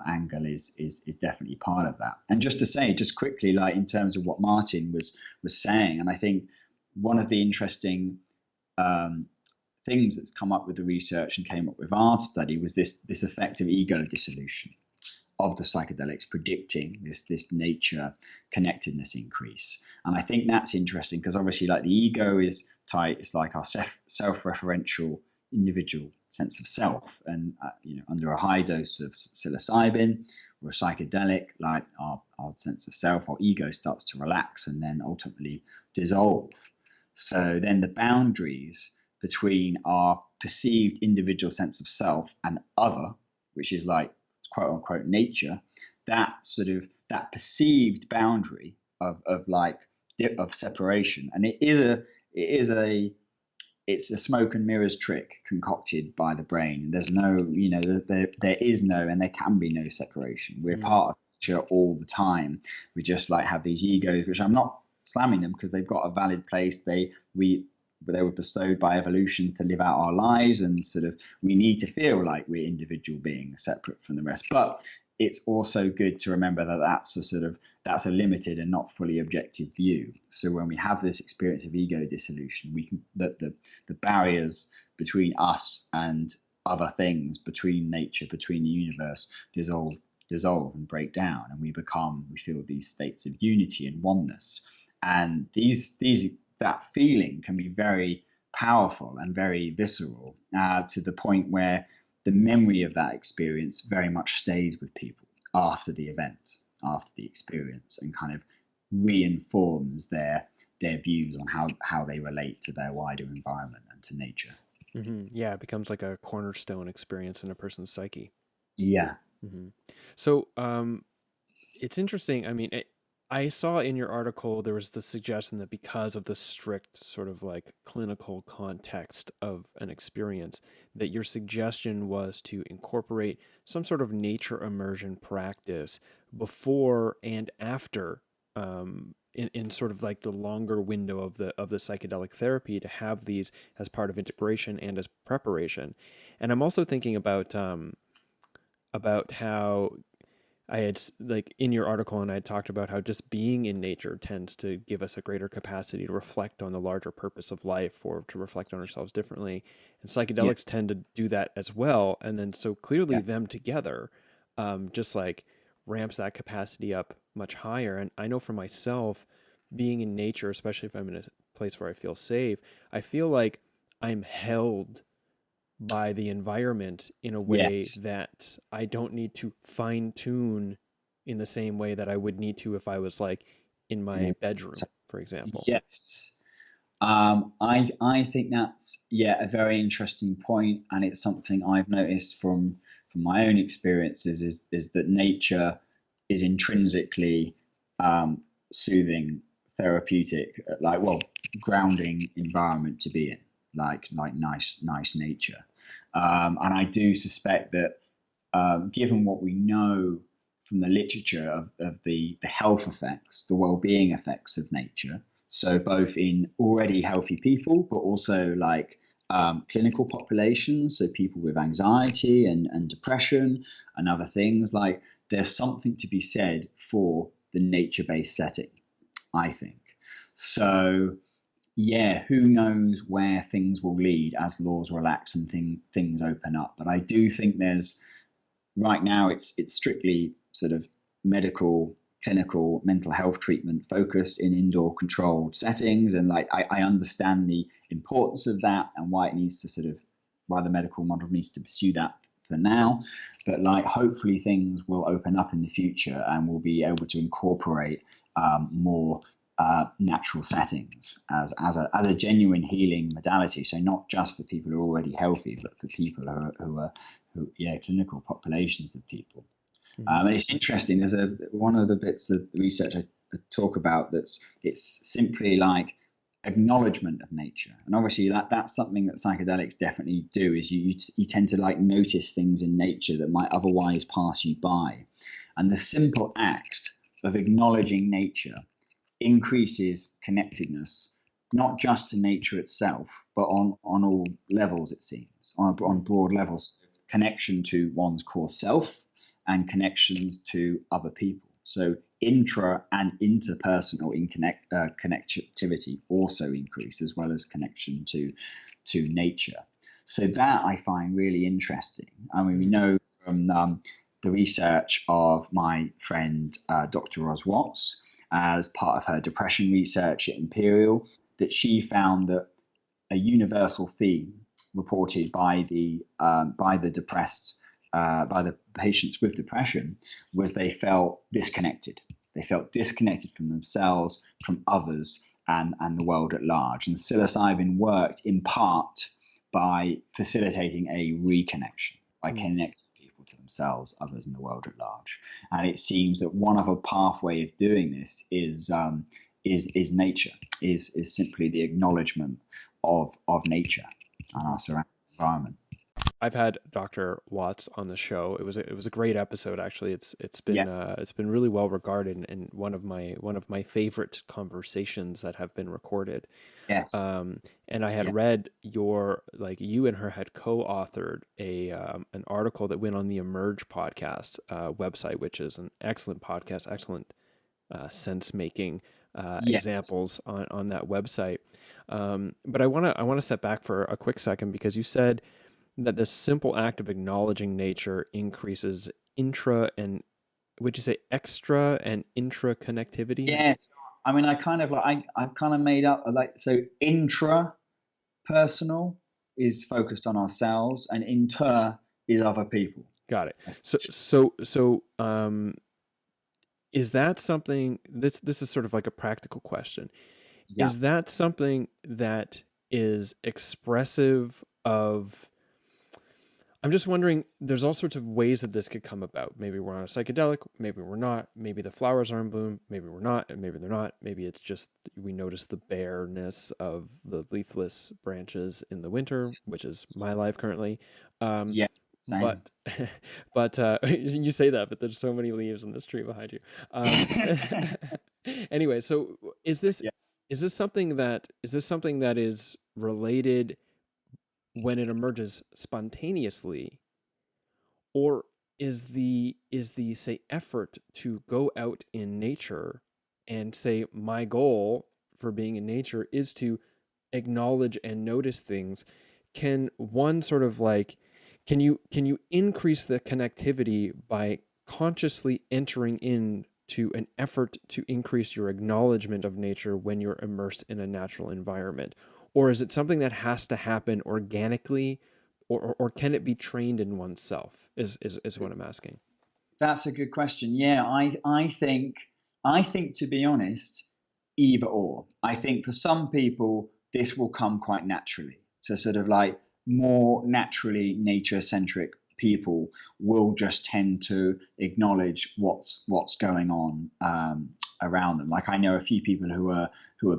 angle is definitely part of that. And just to say, just quickly, like in terms of what Martin was saying, and I think one of the interesting things that's come up with the research and came up with our study was this effect of ego dissolution of the psychedelics, predicting this nature connectedness increase. And I think that's interesting because obviously, like the ego is tight, it's like our self-referential individual sense of self, and under a high dose of psilocybin or a psychedelic, like our sense of self, our ego starts to relax and then ultimately dissolve. So then the boundaries between our perceived individual sense of self and other, which is like quote unquote nature, that perceived boundary of separation, and it's a smoke and mirrors trick concocted by the brain. There's no, there is no, and there can be no separation. We're part of nature all the time. We just like have these egos, which I'm not slamming them because they've got a valid place. They were bestowed by evolution to live out our lives, and sort of we need to feel like we're individual beings separate from the rest. But it's also good to remember that that's a limited and not fully objective view. So when we have this experience of ego dissolution, the barriers between us and other things, between nature, between the universe, dissolve and break down, and we feel these states of unity and oneness. And that feeling can be very powerful and very visceral, to the point where the memory of that experience very much stays with people after the event, after the experience, and kind of reinforms their views on how they relate to their wider environment and to nature. Mm-hmm. Yeah, it becomes like a cornerstone experience in a person's psyche. Yeah. Mm-hmm. So it's interesting. I mean, I saw in your article there was the suggestion that because of the strict sort of like clinical context of an experience, that your suggestion was to incorporate some sort of nature immersion practice before and after, in sort of like the longer window of the psychedelic therapy, to have these as part of integration and as preparation. And I'm also thinking about how I had, like in your article, and I had talked about how just being in nature tends to give us a greater capacity to reflect on the larger purpose of life, or to reflect on ourselves differently. And psychedelics tend to do that as well. And then so clearly them together, just like ramps that capacity up much higher. And I know for myself, being in nature, especially if I'm in a place where I feel safe, I feel like I'm held by the environment in a way that I don't need to fine tune in the same way that I would need to if I was like in my bedroom, for example. Yes. I think that's a very interesting point, and it's something I've noticed from my own experiences is that nature is intrinsically soothing, therapeutic, grounding environment to be in, like nice nature. And I do suspect that, given what we know from the literature of the health effects, the well-being effects of nature, so both in already healthy people, but also like clinical populations, so people with anxiety and depression and other things. Like, there's something to be said for the nature-based setting, I think. So yeah, who knows where things will lead as laws relax and things open up. But I do think there's right now it's strictly sort of medical, clinical, mental health treatment focused in indoor controlled settings. And like I understand the importance of that and why it needs to sort of why the medical model needs to pursue that for now. But like hopefully things will open up in the future and we'll be able to incorporate more natural settings as a genuine healing modality. So not just for people who are already healthy, but for people who clinical populations of people. And it's interesting. There's one of the bits of the research I talk about it's simply like acknowledgement of nature, and obviously that's something that psychedelics definitely do. Is you tend to like notice things in nature that might otherwise pass you by, and the simple act of acknowledging nature increases connectedness, not just to nature itself, but on all levels, it seems, on broad levels. Connection to one's core self and connections to other people. So intra and interpersonal connectivity also increase, as well as connection to nature. So that I find really interesting. I mean, we know from the research of my friend Dr. Ros Watts, as part of her depression research at Imperial, that she found that a universal theme reported by the depressed by the patients with depression was they felt disconnected. They felt disconnected from themselves, from others, and the world at large. And psilocybin worked in part by facilitating a reconnection, by connecting people to themselves, others, and the world at large. And it seems that one of a pathway of doing this is nature, is simply the acknowledgement of nature and our surrounding environment. I've had Dr. Watts on the show. It was a great episode actually. It's been really well regarded and one of my favorite conversations that have been recorded. Yes. And I had read you and her had co-authored an article that went on the Emerge podcast website, which is an excellent podcast, excellent sense making examples on that website. But I want to step back for a quick second because you said that the simple act of acknowledging nature increases extra and intra connectivity? Yes. I mean, I've kind of made up so intra personal is focused on ourselves and inter is other people. Got it. So is that something this is sort of like a practical question. Yeah. Is that something that is expressive of I'm just wondering, there's all sorts of ways that this could come about. Maybe we're on a psychedelic, maybe we're not, maybe the flowers are in bloom, maybe we're not, and maybe they're not. Maybe it's just we notice the bareness of the leafless branches in the winter, which is my life currently. Same. But you say that, but there's so many leaves on this tree behind you. Anyway, so is this something that is related when it emerges spontaneously, or is the say effort to go out in nature and say my goal for being in nature is to acknowledge and notice things? Can one sort of like can you increase the connectivity by consciously entering into an effort to increase your acknowledgement of nature when you're immersed in a natural environment? Or is it something that has to happen organically, or can it be trained in oneself? Is what I'm asking. That's a good question. Yeah, I think to be honest, either or. I think for some people this will come quite naturally. So sort of like more naturally nature-centric people will just tend to acknowledge what's going on around them. Like I know a few people who are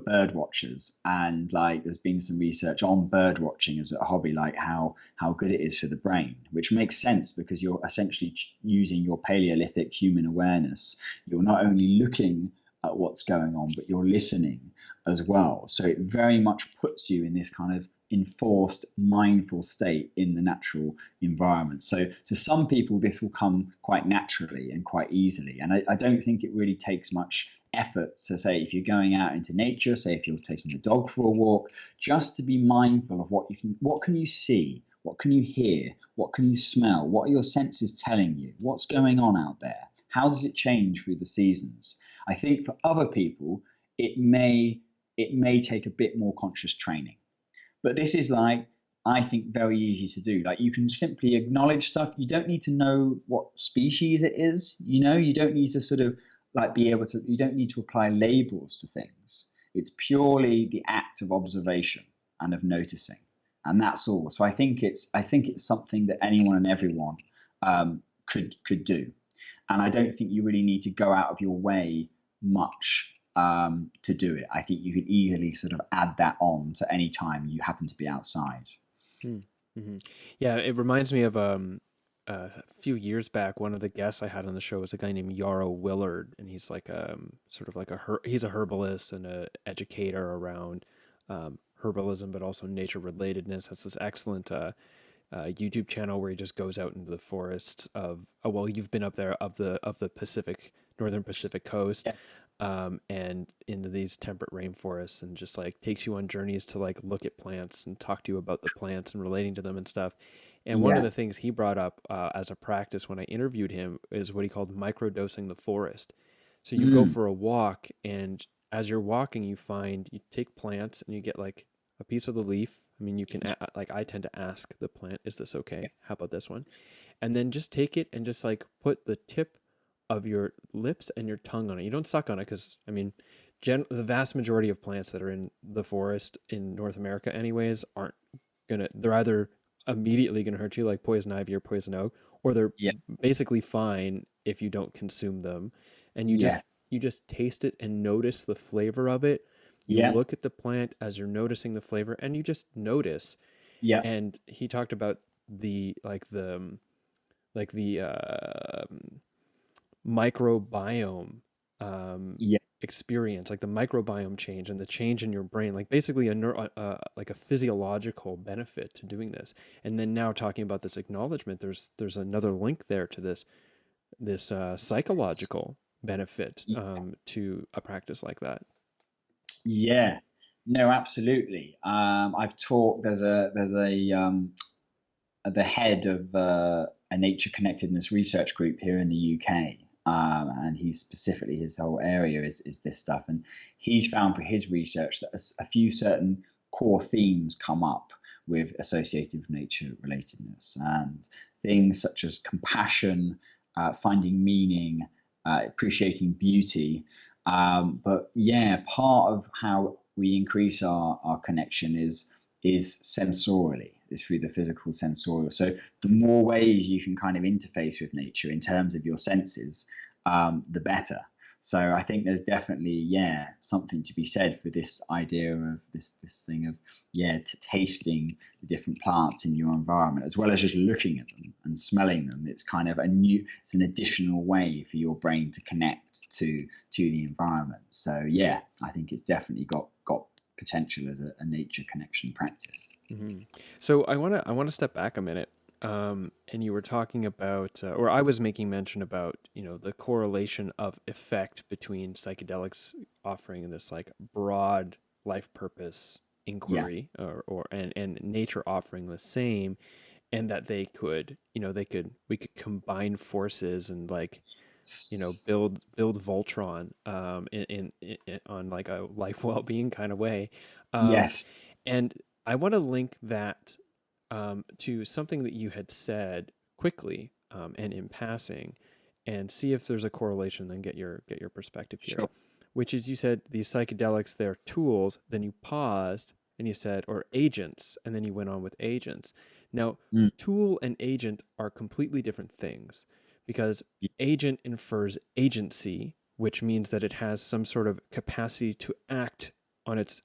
bird watchers, and like there's been some research on bird watching as a hobby, like how good it is for the brain, which makes sense because you're essentially using your Paleolithic human awareness. You're not only looking at what's going on, but you're listening as well. So it very much puts you in this kind of enforced mindful state in the natural environment. So to some people, this will come quite naturally and quite easily. And I don't think it really takes much effort to say, if you're going out into nature, say if you're taking the dog for a walk, just to be mindful of what can you see, what can you hear, what can you smell, what are your senses telling you, what's going on out there, how does it change through the seasons. I think for other people, it may take a bit more conscious training. But this is like, I think, very easy to do. Like, you can simply acknowledge stuff. You don't need to know what species it is. You don't need to sort of like be able to, you don't need to apply labels to things. It's purely the act of observation and of noticing. And that's all. So I think it's something that anyone and everyone could do. And I don't think you really need to go out of your way much to do it. I think you could easily sort of add that on to any time you happen to be outside. Mm-hmm. Yeah, it reminds me of a few years back. One of the guests I had on the show was a guy named Yarrow Willard, and he's like sort of like he's a herbalist and a educator around herbalism, but also nature relatedness. That's this excellent YouTube channel where he just goes out into the forests of, oh, well, you've been up there, of the Pacific, northern Pacific coast, Yes. and into these temperate rainforests, and just like takes you on journeys to like look at plants and talk to you about the plants and relating to them and stuff. And one of Yeah. the things he brought up as a practice when I interviewed him is what he called microdosing the forest. So you go Mm. for a walk, and as you're walking, you take plants and you get like a piece of the leaf. I mean, you can, like, I tend to ask the plant, is this okay? How about this one? And then just take it and just like put the tip of your lips and your tongue on it. You don't suck on it because, I mean, the vast majority of plants that are in the forest in North America, anyways, aren't they're either immediately gonna hurt you, like poison ivy or poison oak, or they're Yeah. basically fine if you don't consume them. And Yes. you just taste it and notice the flavor of it. You Yeah. look at the plant as you're noticing the flavor, and you just notice. Yeah. And he talked about the like the microbiome Yeah. experience, like the microbiome change and the change in your brain, like basically like a physiological benefit to doing this. And then now talking about this acknowledgement, there's another link there to this psychological benefit to a practice like that. Yeah. No, absolutely. I've taught. There's the head of a nature connectedness research group here in the UK. And he's specifically, his whole area is this stuff. And he's found for his research that a few certain core themes come up with associated with nature relatedness, and things such as compassion, finding meaning, appreciating beauty. But yeah, part of how we increase our connection is sensorially, is through the physical sensorial. So the more ways you can kind of interface with nature in terms of your senses, the better. So I think there's definitely, yeah, something to be said for this idea of this thing of, yeah, tasting the different plants in your environment, as well as just looking at them and smelling them. It's kind of it's an additional way for your brain to connect to the environment. So yeah, I think it's definitely got potential as a nature connection practice. Hmm. So I want to step back a minute. And you were talking about, or I was making mention about, the correlation of effect between psychedelics offering this like broad life purpose Yeah. inquiry, and nature offering the same, and that we could combine forces and like, build Voltron, on like a life well-being kind of way. Um, Yes. and I want to link that to something that you had said quickly, and in passing, and see if there's a correlation. Then get your perspective here, Sure. which is, you said these psychedelics, they're tools. Then you paused and you said, or agents, and then you went on with agents. Now, Mm. tool and agent are completely different things, because agent infers agency, which means that it has some sort of capacity to act on its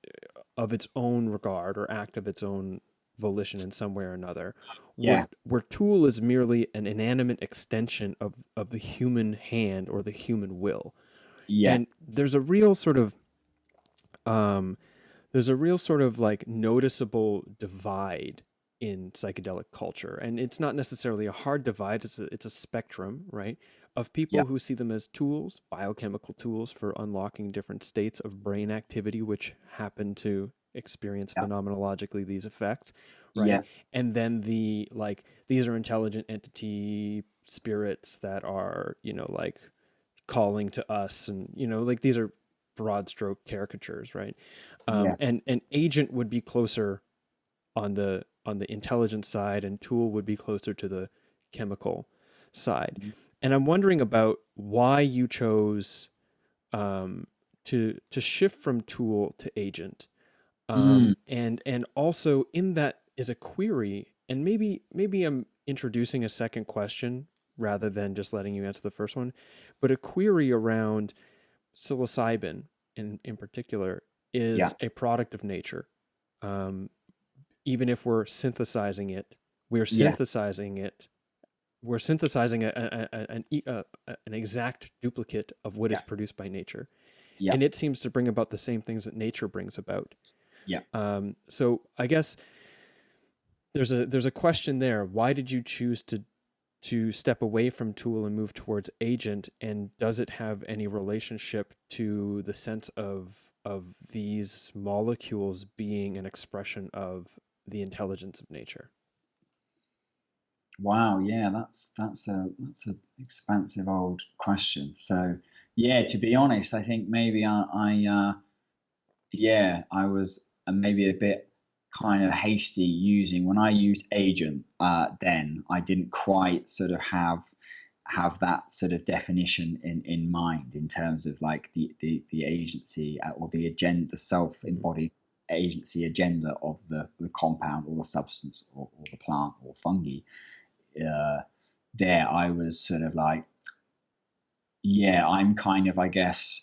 own regard, or act of its own volition in some way or another. Yeah. Where tool is merely an inanimate extension of the human hand or the human will. Yeah. And there's a real sort of um, there's a real sort of like noticeable divide in psychedelic culture, and it's not necessarily a hard divide. It's a spectrum, right, of Yeah, people who see them as tools, biochemical tools for unlocking different states of brain activity, which happen to experience yeah, phenomenologically these effects, right? yeah, And then the like these are intelligent entity spirits that are, like calling to us, and like these are broad stroke caricatures, right? And yes, an agent would be closer on the intelligence side, and tool would be closer to the chemical side. And I'm wondering about why you chose um, to shift from tool to agent, mm, and also in that is a query, and maybe I'm introducing a second question rather than just letting you answer the first one, but a query around psilocybin in particular yeah, is a product of nature. Um, Even if we're synthesizing it, we're yeah, synthesizing it. We're synthesizing an exact duplicate of what is yeah, produced by nature, yeah, and it seems to bring about the same things that nature brings about. yeah. So I guess there's a question there. Why did you choose to step away from tool and move towards agent, and does it have any relationship to the sense of these molecules being an expression of the intelligence of nature? Wow, yeah, that's a expansive old question. So, yeah, to be honest, I think maybe yeah, I was maybe a bit kind of hasty using when I used agent. Then I didn't quite sort of have that sort of definition in mind in terms of like the agency or the agenda, the Mhm. self-embodied agency agenda of the compound or the substance or the plant or fungi. Uh, there, I was sort of like, yeah, I'm kind of, I guess,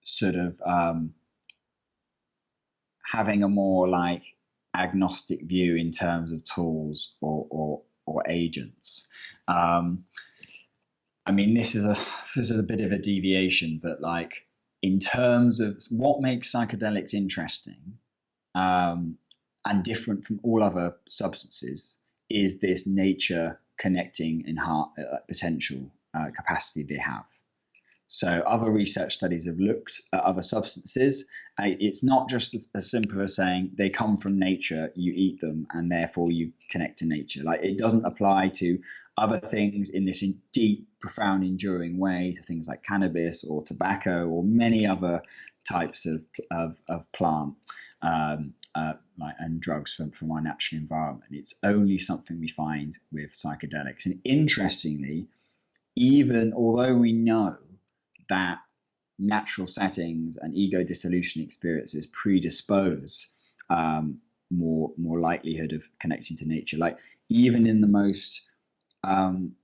sort of having a more like agnostic view in terms of tools or agents. Um, I mean, this is a bit of a deviation, but like in terms of what makes psychedelics interesting um, and different from all other substances is this nature connecting and potential capacity they have. So other research studies have looked at other substances. It's not just as simple as saying they come from nature, you eat them, and therefore you connect to nature. Like it doesn't apply to other things in this deep, profound, enduring way to things like cannabis or tobacco or many other types of plant and drugs from our natural environment. It's only something we find with psychedelics. And interestingly, even although we know that natural settings and ego dissolution experiences predispose um, more likelihood of connecting to nature. Like even in the most um,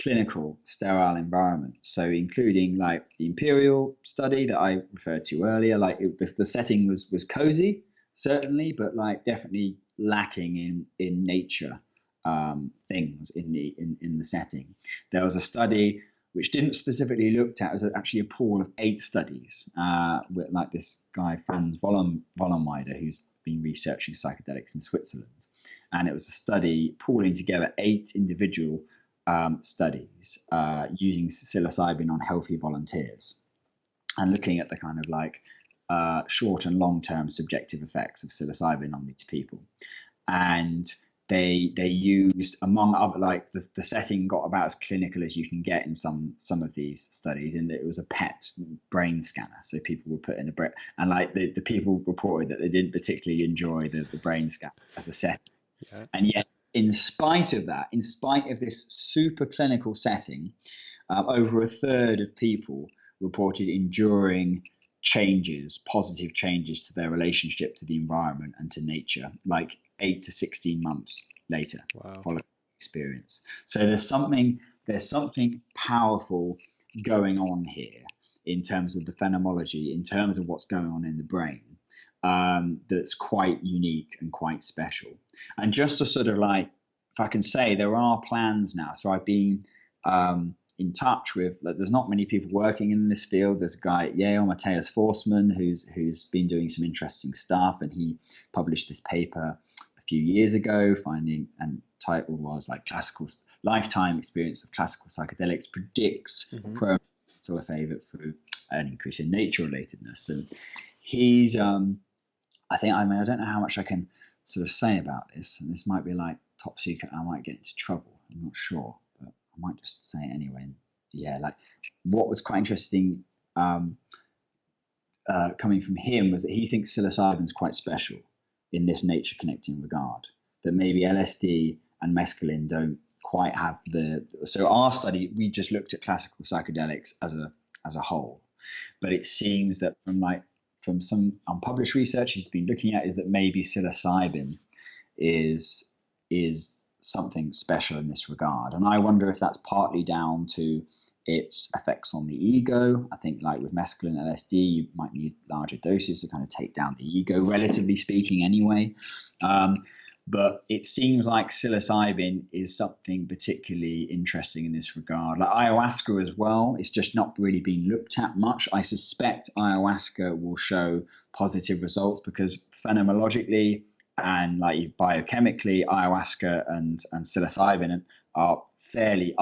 clinical sterile environments, so including like the imperial study that I referred to earlier, like the setting was cozy certainly, but like definitely lacking in nature things in the setting. There was a study which didn't specifically looked at as actually a pool of 8 studies with like this guy Franz Vollenweider who's been researching psychedelics in Switzerland, and it was a study pooling together 8 individual studies using psilocybin on healthy volunteers and looking at the kind of like short and long term subjective effects of psilocybin on these people. And they used among other like the setting got about as clinical as you can get in some of these studies in that it was a PET brain scanner, so people were put in a brain and like the people reported that they didn't particularly enjoy the brain scan as a set, Yeah. and yet in spite of that, in spite of this super clinical setting, over a third of people reported enduring changes, positive changes to their relationship to the environment and to nature, like 8 to 16 months later Wow. following the experience. So there's something powerful going on here in terms of the phenomenology, in terms of what's going on in the brain. That's quite unique and quite special. And just to sort of like, if I can say, there are plans now. So I've been in touch with, like, there's not many people working in this field. There's a guy at Yale, Matthias Forsman, who's been doing some interesting stuff, and he published this paper a few years ago, and title was like classical lifetime experience of classical psychedelics predicts pro behavior through an increase in nature-relatedness. And he's I don't know how much I can sort of say about this, and this might be like top secret. I might get into trouble. I'm not sure, but I might just say it anyway. And yeah, like what was quite interesting coming from him was that he thinks psilocybin is quite special in this nature connecting regard. That maybe LSD and mescaline don't quite have the. So our study, we just looked at classical psychedelics as a whole, but it seems that from some unpublished research he's been looking at is that maybe psilocybin is something special in this regard. And I wonder if that's partly down to its effects on the ego. I think like with mescaline and LSD, you might need larger doses to kind of take down the ego, relatively speaking anyway. But it seems like psilocybin is something particularly interesting in this regard. Like ayahuasca as well, it's just not really been looked at much. I suspect ayahuasca will show positive results because phenomenologically and like biochemically, ayahuasca and psilocybin are fairly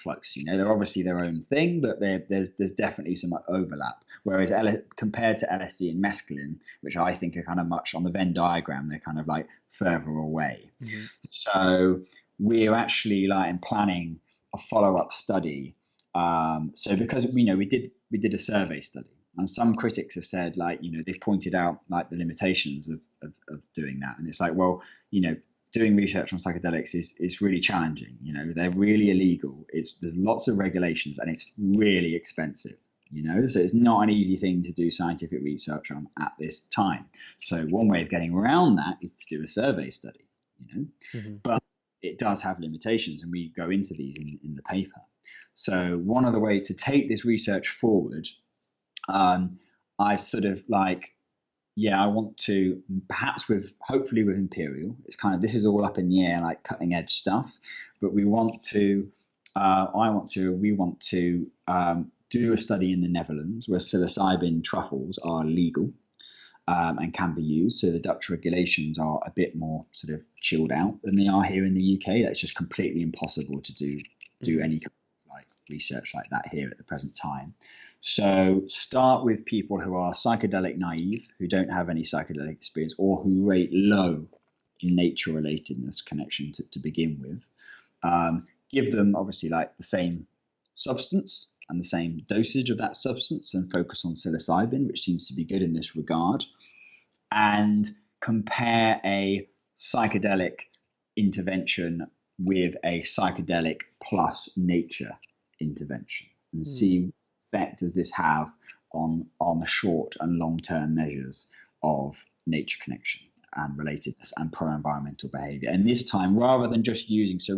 close. You know, they're obviously their own thing, but there's definitely some overlap. Whereas compared to LSD and mescaline, which I think are kind of much on the Venn diagram, they're kind of like further away. So we're actually like planning a follow-up study. So because we did a survey study, and some critics have said like they've pointed out like the limitations of doing that, and it's like, well, doing research on psychedelics is really challenging. They're really illegal. There's lots of regulations and it's really expensive. So it's not an easy thing to do scientific research on at this time. So one way of getting around that is to do a survey study. But it does have limitations, and we go into these in the paper. So one of the ways to take this research forward, I sort of like. Yeah, I want to perhaps hopefully with Imperial. It's kind of, this is all up in the air, like cutting edge stuff. But we want to do a study in the Netherlands where psilocybin truffles are legal and can be used. So the Dutch regulations are a bit more sort of chilled out than they are here in the UK. That's just completely impossible to do any like research like that here at the present time. So start with people who are psychedelic naive, who don't have any psychedelic experience, or who rate low in nature-relatedness connection to begin with. Give them obviously like the same substance and the same dosage of that substance, and focus on psilocybin, which seems to be good in this regard, and compare a psychedelic intervention with a psychedelic plus nature intervention, and see effect does this have on the short and long-term measures of nature connection and relatedness and pro-environmental behavior. And this time, rather than just we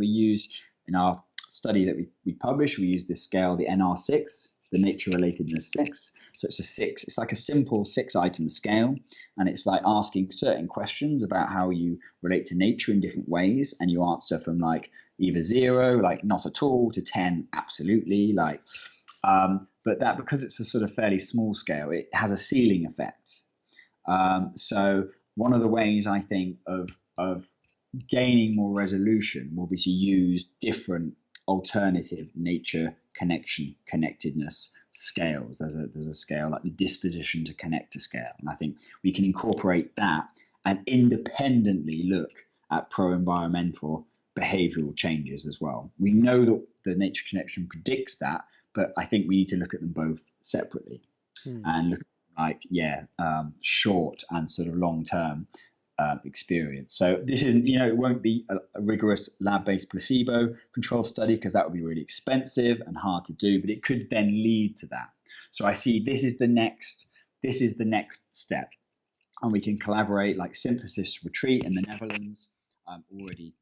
use in our study that we published, we use this scale, the NR6, the nature-relatedness 6. So it's like a simple 6-item scale, and it's like asking certain questions about how you relate to nature in different ways, and you answer from like either 0, like not at all, to 10, absolutely, like but that, because it's a sort of fairly small scale, it has a ceiling effect. So one of the ways I think of gaining more resolution will be to use different alternative nature connectedness scales. There's a scale like the disposition to connect to scale, and I think we can incorporate that and independently look at pro-environmental behavioral changes as well. We know that the nature connection predicts that, but I think we need to look at them both separately and look at like, short and sort of long-term experience. So this isn't, it won't be a rigorous lab-based placebo control study, because that would be really expensive and hard to do, but it could then lead to that. So I see this is the next step, and we can collaborate. Like Synthesis Retreat in the Netherlands already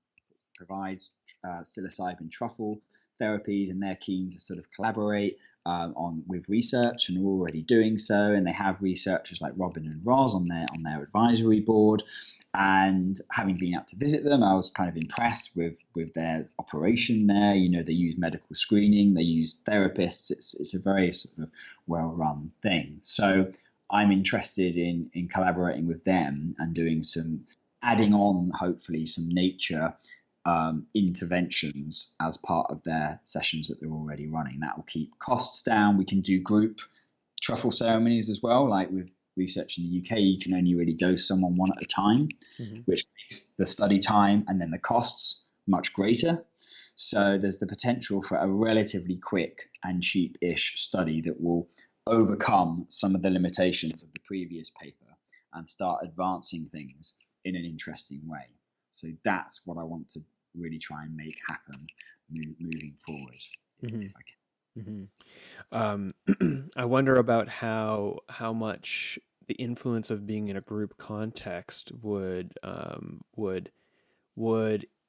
provides psilocybin truffle therapies, and they're keen to sort of collaborate with research, and are already doing so. And they have researchers like Robin and Roz on their advisory board. And having been out to visit them, I was kind of impressed with their operation there. You know, they use medical screening, they use therapists. It's a very sort of well-run thing. So I'm interested in collaborating with them and doing some adding on, hopefully, some nature interventions as part of their sessions that they're already running. That will keep costs down. We can do group truffle ceremonies as well. Like with research in the UK, you can only really dose someone one at a time, Mm-hmm. which makes the study time and then the costs much greater. So there's the potential for a relatively quick and cheap-ish study that will overcome some of the limitations of the previous paper and start advancing things in an interesting way. So that's what I want to really try and make happen moving forward. Mm-hmm. If I Mm-hmm. I wonder about how much the influence of being in a group context would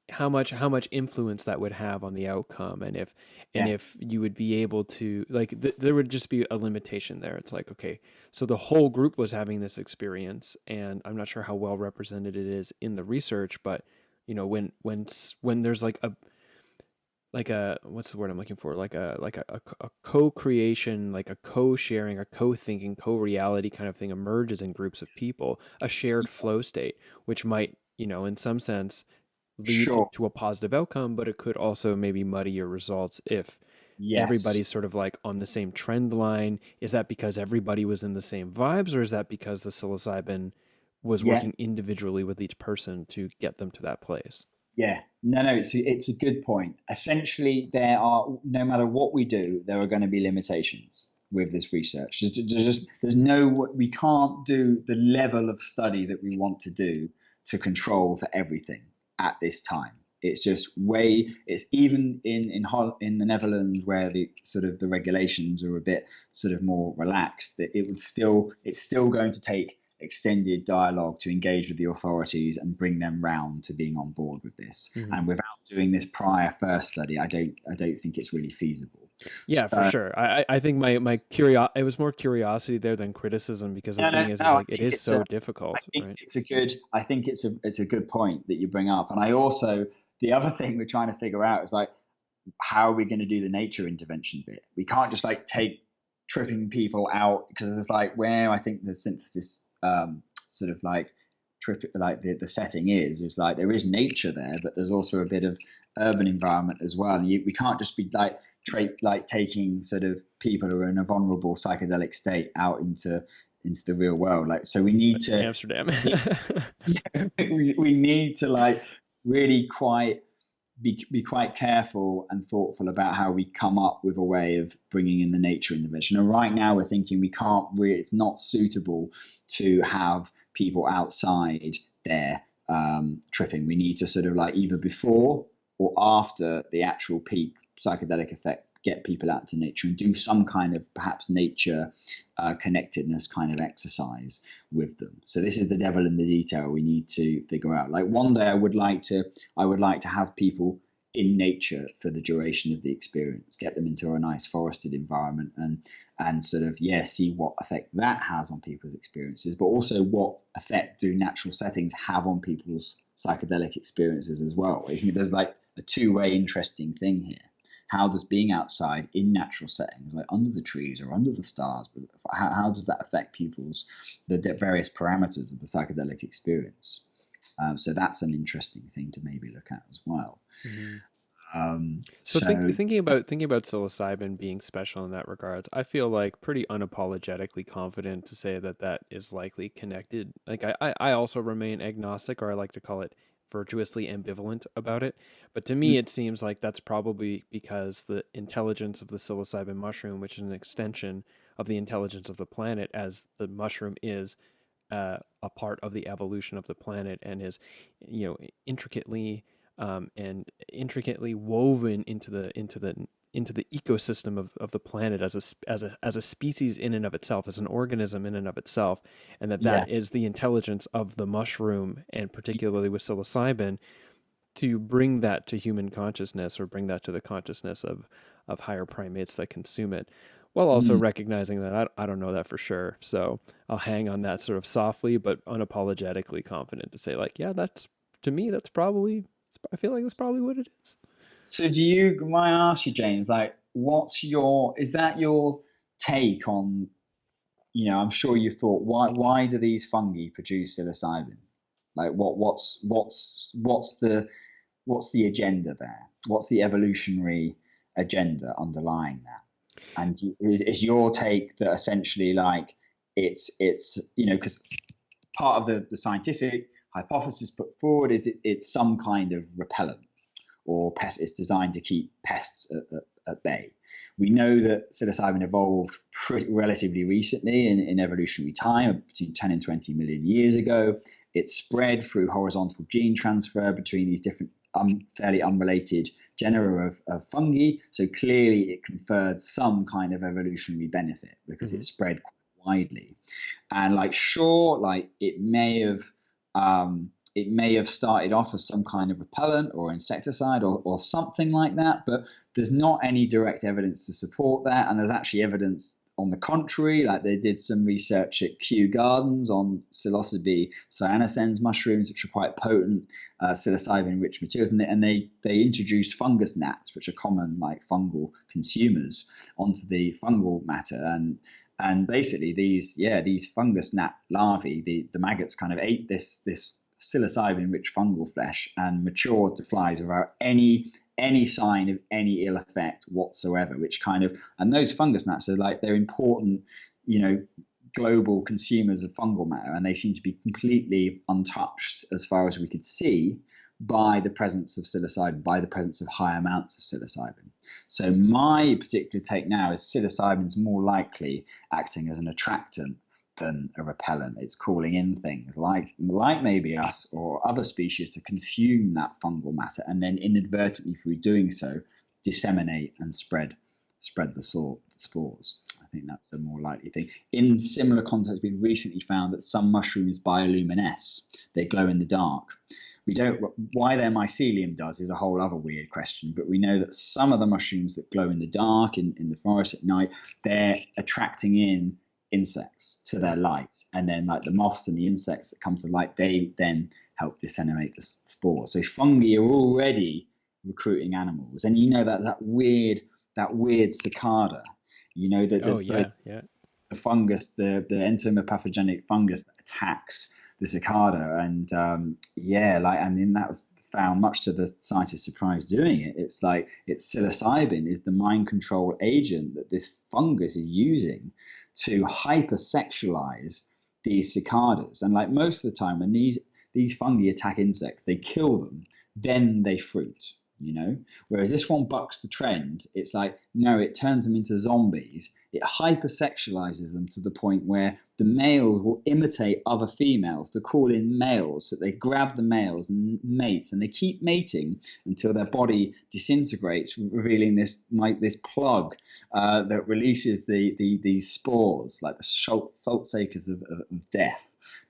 how much influence that would have on the outcome, and can. if you would be able to like there would just be a limitation there. It's like, okay, so the whole group was having this experience, and I'm not sure how well represented it is in the research, but when there's like a what's the word I'm looking for, like a co-creation, like a co-sharing, a co-thinking, co-reality kind of thing emerges in groups of people, a shared flow state, which might, in some sense lead Sure. to a positive outcome, but it could also maybe muddy your results if Yes. everybody's sort of like on the same trend line. Is that because everybody was in the same vibes, or is that because the psilocybin was Yeah. working individually with each person to get them to that place? Yeah. No, no, it's a good point. Essentially, there are, no matter what we do, there are going to be limitations with this research. There's no, we can't do the level of study that we want to do to control for everything at this time. It's just way, it's even in the Netherlands where the sort of the regulations are a bit sort of more relaxed, that it's still going to take extended dialogue to engage with the authorities and bring them round to being on board with this. Hmm. And without doing this prior first study, I don't think it's really feasible. Yeah, for So sure. I think it was more curiosity there than criticism, because the no, no, thing is no. like it is so I difficult, think right? it's a good. I think it's a good point that you bring up. And I also, the other thing we're trying to figure out is like, how are we going to do the nature intervention bit? We can't just like take tripping people out, because it's like where I think the synthesis sort of like the setting is like there is nature there, but there's also a bit of urban environment as well. And we can't just be like taking sort of people who are in a vulnerable psychedelic state out into the real world. Like, so we need Like to Amsterdam. we need to like really quite be quite careful and thoughtful about how we come up with a way of bringing in the nature intervention. And right now we're thinking we can't really, it's not suitable to have people outside there tripping. We need to sort of like either before or after the actual peak psychedelic effect, get people out to nature and do some kind of perhaps nature connectedness kind of exercise with them. So this is the devil in the detail we need to figure out. Like one day I would like to have people in nature for the duration of the experience, get them into a nice forested environment and sort of see what effect that has on people's experiences, but also what effect do natural settings have on people's psychedelic experiences as well. I think there's like a two-way interesting thing here. How does being outside in natural settings, like under the trees or under the stars, how does that affect the various parameters of the psychedelic experience? So that's an interesting thing to maybe look at as well. Mhm. So So thinking about psilocybin being special in that regard, I feel like pretty unapologetically confident to say that that is likely connected. Like I also remain agnostic, or I like to call it virtuously ambivalent about it. But to me, it seems like that's probably because the intelligence of the psilocybin mushroom, which is an extension of the intelligence of the planet, as the mushroom is a part of the evolution of the planet, and is, intricately and intricately woven into the ecosystem of the planet as a species in and of itself, as an organism in and of itself, and yeah, that is the intelligence of the mushroom, and particularly with psilocybin, to bring that to human consciousness, or bring that to the consciousness of higher primates that consume it. while also Mm. recognizing that I don't know that for sure. So I'll hang on that sort of softly but unapologetically confident to say like, yeah, that's to me that's probably I feel like that's probably what it is. So do you, might I ask you, James, like, is that your take on, I'm sure you thought, why do these fungi produce psilocybin? Like, what's the agenda there? What's the evolutionary agenda underlying that? And is your take that essentially, like, it's because part of the scientific hypothesis put forward is it's some kind of repellent or pest. It's designed to keep pests at bay. We know that psilocybin evolved relatively recently in evolutionary time, between 10 and 20 million years ago. It spread through horizontal gene transfer between these different fairly unrelated genera of fungi. So clearly it conferred some kind of evolutionary benefit because Mm-hmm. it spread quite widely. And like, sure, like it may have started off as some kind of repellent or insecticide or something like that, but there's not any direct evidence to support that. And there's actually evidence on the contrary. Like, they did some research at Kew Gardens on psilocybe cyanocens mushrooms, which are quite potent psilocybin rich materials, and they introduced fungus gnats, which are common like fungal consumers, onto the fungal matter. And basically these fungus gnat larvae, the maggots kind of ate this psilocybin rich fungal flesh and matured to flies without any sign of any ill effect whatsoever, which kind of, and those fungus gnats are like, they're important, you know, global consumers of fungal matter, and they seem to be completely untouched as far as we could see by the presence of psilocybin, by the presence of high amounts of psilocybin. So my particular take now is psilocybin is more likely acting as an attractant than a repellent. It's calling in things like maybe us or other species to consume that fungal matter, and then inadvertently, through doing so, disseminate and spread the spores. I think that's a more likely thing. In similar context, we've recently found that some mushrooms bioluminesce. They glow in the dark. We don't, why their mycelium does is a whole other weird question, but we know that some of the mushrooms that glow in the dark in the forest at night, they're attracting in insects to their light, and then like the moths and the insects that come to the light, they then help disseminate the spores. So fungi are already recruiting animals, and that weird cicada, Oh the yeah, yeah. the fungus, the entomopathogenic fungus that attacks the cicada. And like, I mean, that was found, much to the scientists' surprise doing it. It's like, it's psilocybin is the mind control agent that this fungus is using to hypersexualize these cicadas. And like, most of the time when these fungi attack insects, they kill them, then they fruit. Whereas this one bucks the trend. It's like, no, it turns them into zombies. It hypersexualizes them to the point where the males will imitate other females to call in males. So they grab the males and mate, and they keep mating until their body disintegrates, revealing this plug that releases these spores, like the salt sakers of death.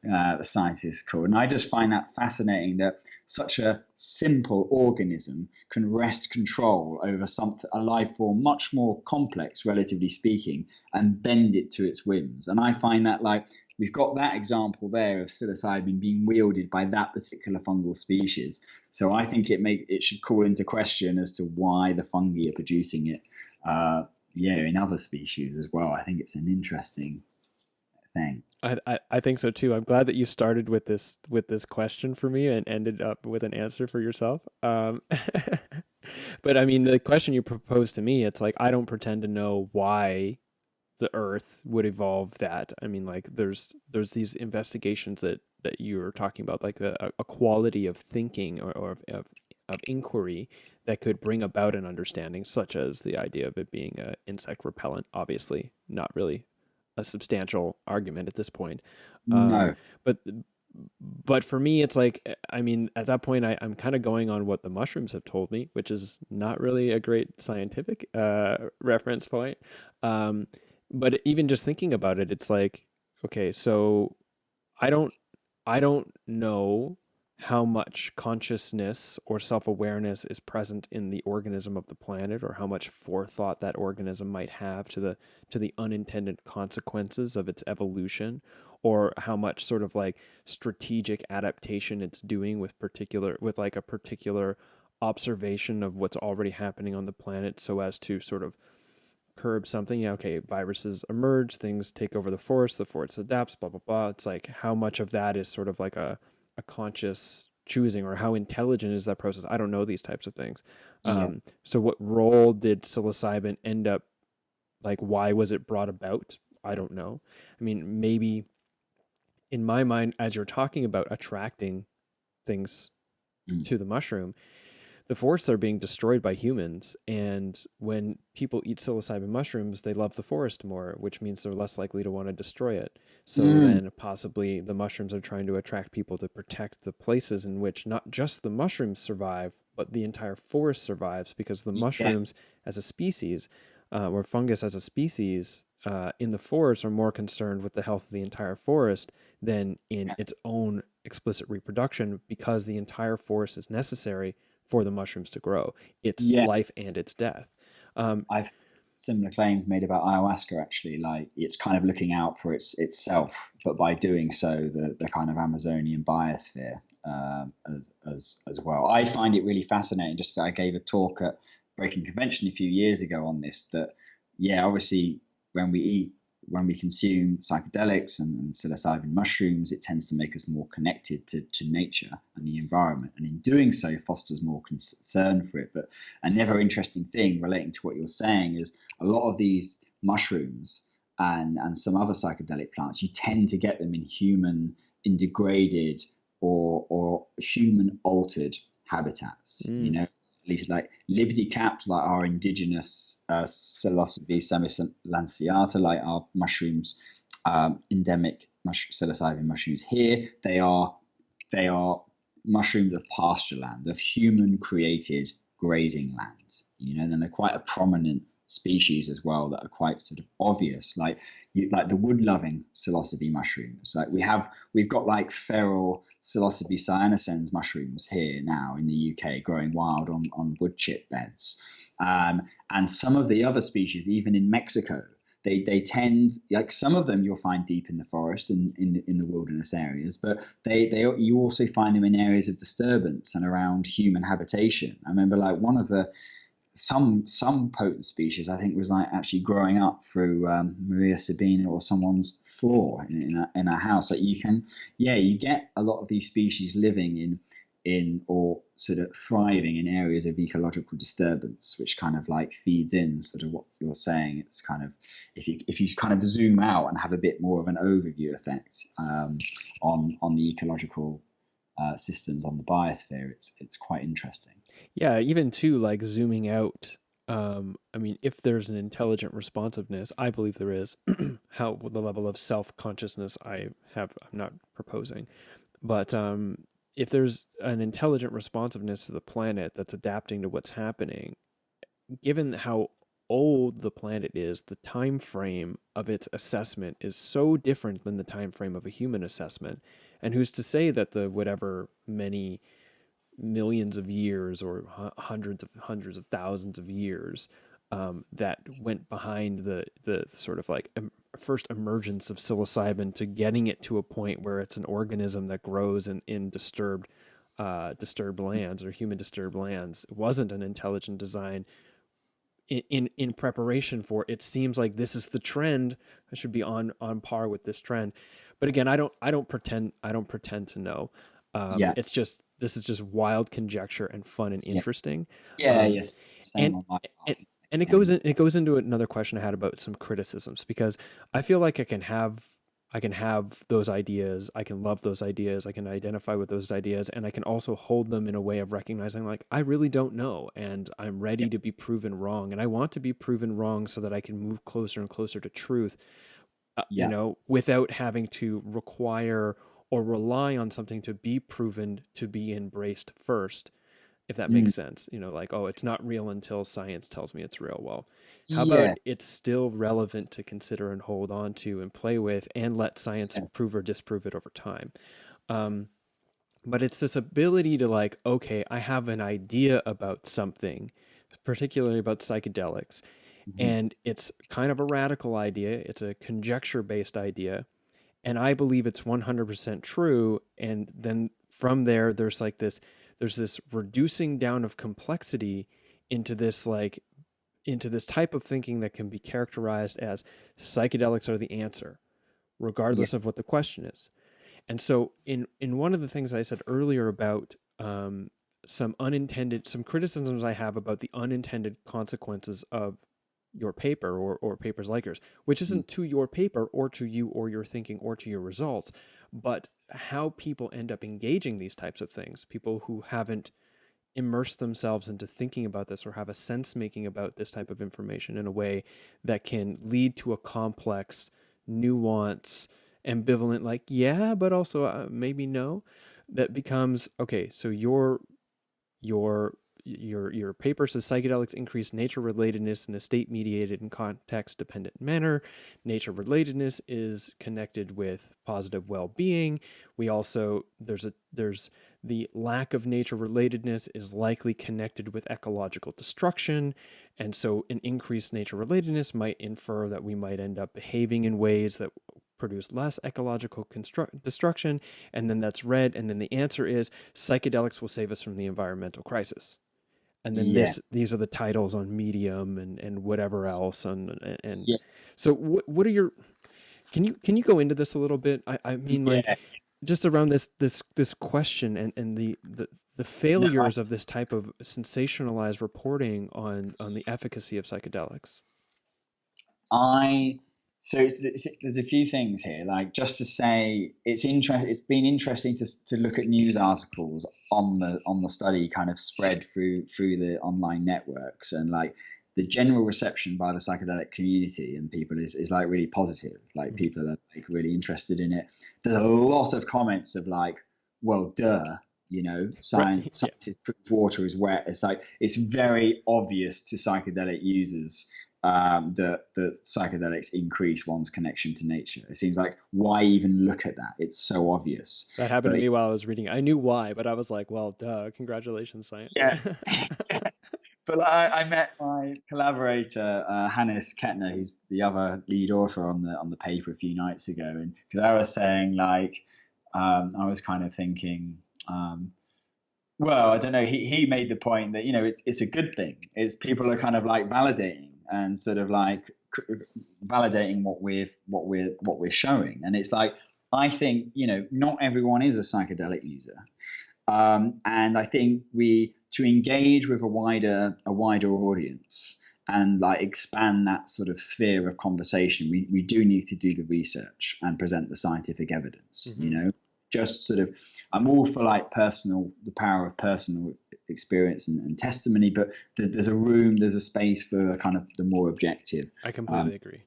The scientists call. And I just find that fascinating, that such a simple organism can wrest control over a life form much more complex, relatively speaking, and bend it to its whims. And I find that, like, we've got that example there of psilocybin being wielded by that particular fungal species. So I think it should call into question as to why the fungi are producing it. In other species as well. I think it's an interesting thing. I think so too. I'm glad that you started with this question for me and ended up with an answer for yourself. But I mean, the question you proposed to me, it's like I don't pretend to know why the Earth would evolve that. I mean, like there's these investigations that you were talking about, like a quality of thinking or of inquiry that could bring about an understanding, such as the idea of it being an insect repellent. Obviously, not really a substantial argument at this point. Um, No. but but for me, it's like, I mean, at that point, I'm kind of going on what the mushrooms have told me, which is not really a great scientific reference point. Um, but even just thinking about it, it's like, okay, so I don't I don't know how much consciousness or self-awareness is present in the organism of the planet, or how much forethought that organism might have to the unintended consequences of its evolution, or how much sort of like strategic adaptation it's doing with like a particular observation of what's already happening on the planet, so as to sort of curb something. Yeah, okay, viruses emerge, things take over the forest adapts, blah blah blah. It's like how much of that is sort of like a conscious choosing, or how intelligent is that process? I don't know these types of things. Yeah. So what role did psilocybin end up, like why was it brought about? I don't know. I mean, maybe in my mind, as you're talking about attracting things Mm. to the mushroom, the forests are being destroyed by humans, and when people eat psilocybin mushrooms, they love the forest more, which means they're less likely to want to destroy it. So Mm. then possibly the mushrooms are trying to attract people to protect the places in which not just the mushrooms survive, but the entire forest survives, because the Yeah. mushrooms as a species, or fungus as a species, in the forest are more concerned with the health of the entire forest than in its own explicit reproduction, because the entire forest is necessary for the mushrooms to grow, its Yes. life and its death. I've similar claims made about ayahuasca actually. Like it's kind of looking out for itself, but by doing so, the kind of Amazonian biosphere as well. I find it really fascinating. Just I gave a talk at Breaking Convention a few years ago on this. That yeah, obviously when we eat when we consume psychedelics and psilocybin mushrooms, it tends to make us more connected to nature and the environment, and in doing so, fosters more concern for it. But another interesting thing relating to what you're saying is a lot of these mushrooms and some other psychedelic plants, you tend to get them in degraded or human altered habitats. You mm, know, at least like liberty capped, like our indigenous psilocybe semilanceata, like our mushrooms, endemic psilocybin mushrooms here. They are mushrooms of pasture land, of human created grazing land. And then they're quite a prominent species as well that are quite sort of obvious, like the wood loving psilocybe mushrooms. Like we've got like feral psilocybe cyanescens mushrooms here now in the UK growing wild on wood chip beds. And some of the other species, even in Mexico, they tend, like some of them you'll find deep in the forest and in the wilderness areas, but they you also find them in areas of disturbance and around human habitation. I remember like one of the some potent species I think was like actually growing up through Maria Sabina or someone's floor in a house. Like you get a lot of these species living in or sort of thriving in areas of ecological disturbance, which kind of like feeds in sort of what you're saying. It's kind of if you kind of zoom out and have a bit more of an overview effect on the ecological systems on the biosphere, it's quite interesting. yeah, even too, like zooming out. I mean, if there's an intelligent responsiveness, I believe there is. How the level of self consciousness I'm not proposing, but if there's an intelligent responsiveness to the planet that's adapting to what's happening, given how old the planet is, the time frame of its assessment is so different than the time frame of a human assessment. And who's to say that the whatever many millions of years or hundreds of thousands of years that went behind the sort of like first emergence of psilocybin to getting it to a point where it's an organism that grows in disturbed lands or human disturbed lands. It wasn't an intelligent design in preparation for. It seems like this is the trend. I should be on par with this trend, but again, I don't pretend to know. Yeah, It's just, this is just wild conjecture and fun and yeah, interesting. yeah, um, yes. Same and on my and part. and it goes into another question I had about some criticisms, because I feel like I can have those ideas, I can love those ideas, I can identify with those ideas, and I can also hold them in a way of recognizing, like, I really don't know, and I'm Yeah, ready to be proven wrong, and I want to be proven wrong so that I can move closer and closer to truth, yeah, without having to require or rely on something to be proven to be embraced first, if that mm, makes sense. Like, oh, it's not real until science tells me it's real. Well, how about yeah, it's still relevant to consider and hold on to and play with, and let science yeah, prove or disprove it over time? Um, But it's this ability to like, okay, I have an idea about something, particularly about psychedelics, Mhm. and it's kind of a radical idea. It's a conjecture based idea, and I believe it's 100% true. And then from there, there's this reducing down of complexity into this like into this type of thinking that can be characterized as psychedelics are the answer, Yeah, regardless of what the question is. And so, in one of the things I said earlier about some criticisms I have about the unintended consequences of your paper or papers like yours, which mm, isn't to your paper or to you or your thinking or to your results, but how people end up engaging these types of things. People who haven't immersed themselves into thinking about this or have a sense making about this type of information in a way that can lead to a complex, nuance, ambivalent, like, yeah, but also maybe no, that becomes okay. So your your paper says psychedelics increase nature relatedness in a state mediated and context dependent manner. Nature relatedness is connected with positive well-being. We also there's the lack of nature relatedness is likely connected with ecological destruction, and so an increased nature relatedness might infer that we might end up behaving in ways that produce less ecological destruction. And then that's red, and then the answer is psychedelics will save us from the environmental crisis. And then yeah, these are the titles on Medium and whatever else. And yeah, so what are your, can you go into this a little bit? I mean, like, yeah. just around this question and the No, failures of this type of sensationalized reporting on the efficacy of psychedelics. I so there's a few things here. Like just to say, it's been interesting to look at news articles on the study kind of spread through the online networks, and like the general reception by the psychedelic community and people is like really positive. Like Mhm. people are like really interested in it. There's a lot of comments of like, well, duh. Right. Yeah. Science proves water is wet. It's like it's very obvious to psychedelic users that psychedelics increase one's connection to nature. It seems like why even look at that? It's so obvious. That happened to But me while I was reading. I knew why, but I was like, well, duh, congratulations, science. yeah, but I met my collaborator Hannes Kettner, who's the other lead author on the paper a few nights ago, and because I was saying like I was kind of thinking. Well, I don't know. He made the point that it's a good thing. It's people are kind of like validating and sort of like validating what we're showing, and it's like I think not everyone is a psychedelic user, and I think we to engage with a wider audience and like expand that sort of sphere of conversation, we do need to do the research and present the scientific evidence. Hmm. Just sort of I'm all for like the power of personal experience and testimony, but there's a space for kind of the more objective. I Um, completely agree.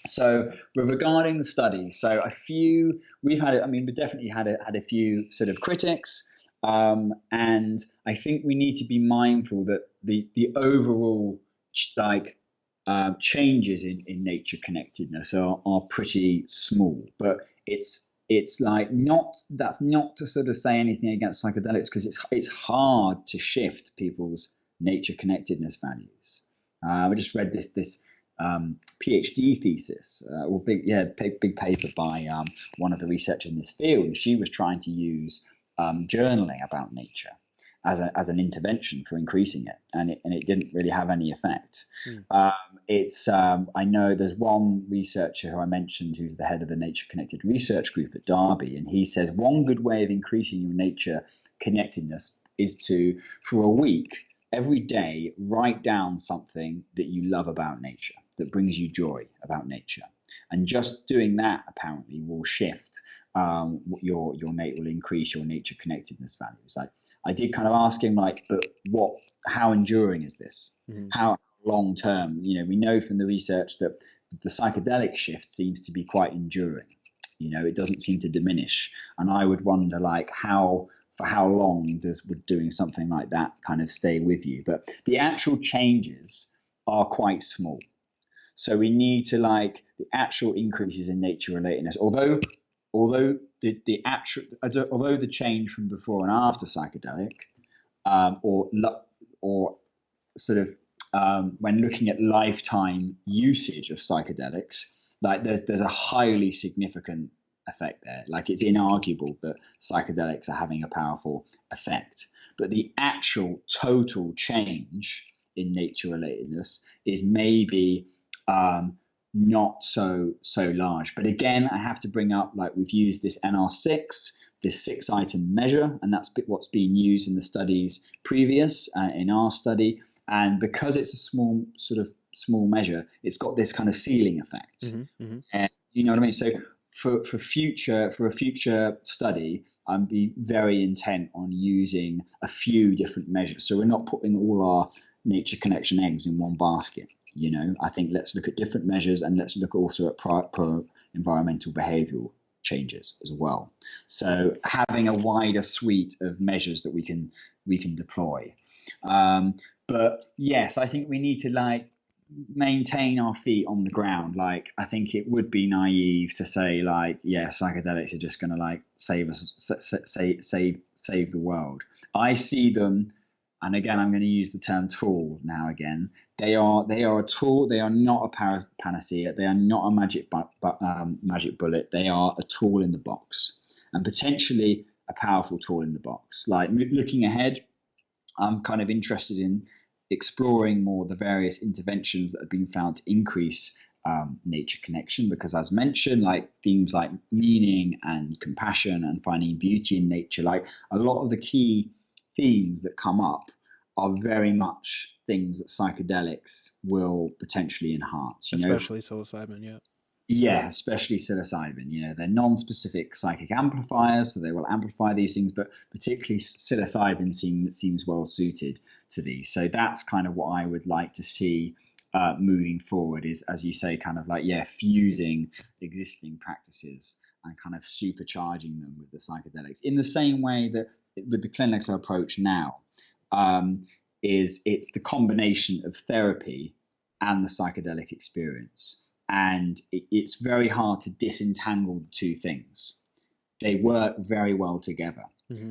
so, with regarding the study, so a few we've had. I mean, we definitely had a few sort of critics, and I think we need to be mindful that the overall like changes in nature connectedness are pretty small, but it's like not that's not to sort of say anything against psychedelics because it's hard to shift people's nature connectedness values. I just read this Ph.D. thesis, or big paper by one of the researchers in this field, and she was trying to use journaling about nature as an intervention for increasing it, and it didn't really have any effect. Mm. Um, it's I know there's one researcher who I mentioned who's the head of the Nature Connected Research Group at Derby, and he says one good way of increasing your nature connectedness is to, for a week, every day, write down something that you love about nature, that brings you joy about nature. And just doing that apparently will shift your mate will increase your nature connectedness values. Like I did kind of ask him like, but how enduring is this? Hmm. How long term? We know from the research that the psychedelic shift seems to be quite enduring. It doesn't seem to diminish. And I would wonder like for how long would doing something like that kind of stay with you? But the actual changes are quite small. So we need to like the actual increases in nature relatedness. Although the actual, although the change from before and after psychedelic, or sort of when looking at lifetime usage of psychedelics, like there's a highly significant effect there. Like it's inarguable that psychedelics are having a powerful effect, but the actual total change in nature relatedness is maybe not so large. But again, I have to bring up, like, we've used this NR6, this 6-item measure, and that's what's been used in the studies previous in our study. And because it's a small measure, it's got this kind of ceiling effect. And you know what I mean? So for a future study, I'd be very intent on using a few different measures. So we're not putting all our nature connection eggs in one basket. You know, I think let's look at different measures, and let's look also at environmental behavioral changes as well. So having a wider suite of measures that we can deploy. But yes, I think we need to, like, maintain our feet on the ground. Like, I think it would be naive to say, like, yeah, psychedelics are just going to, like, save us, save the world. I see them, and again, I'm going to use the term tool now again. They are a tool. They are not a panacea. They are not a magic bullet. They are a tool in the box, and potentially a powerful tool in the box. Like, looking ahead, I'm kind of interested in exploring more the various interventions that have been found to increase nature connection, because, as mentioned, like themes like meaning and compassion and finding beauty in nature, like a lot of the key themes that come up are very much things that psychedelics will potentially enhance. Especially psilocybin, yeah. Yeah, especially psilocybin. You know, they're non-specific psychic amplifiers, so they will amplify these things, but particularly psilocybin seems well suited to these. So that's kind of what I would like to see moving forward, is, as you say, kind of like, yeah, fusing existing practices and kind of supercharging them with the psychedelics in the same way that with the clinical approach now, it's the combination of therapy and the psychedelic experience. And it's very hard to disentangle the two things. They work very well together.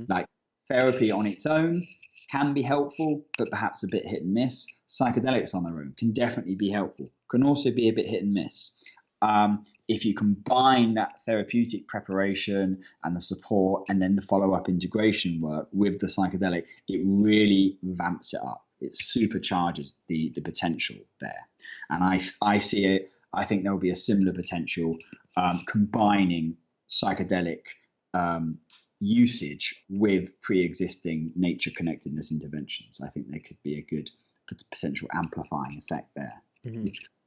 Like, therapy on its own can be helpful, but perhaps a bit hit and miss. Psychedelics on their own can definitely be helpful, can also be a bit hit and miss. If you combine that therapeutic preparation and the support, and then the follow-up integration work with the psychedelic, it really vamps it up. It supercharges the potential there. And I see it. I think there will be a similar potential combining psychedelic usage with pre-existing nature connectedness interventions. I think there could be a good potential amplifying effect there.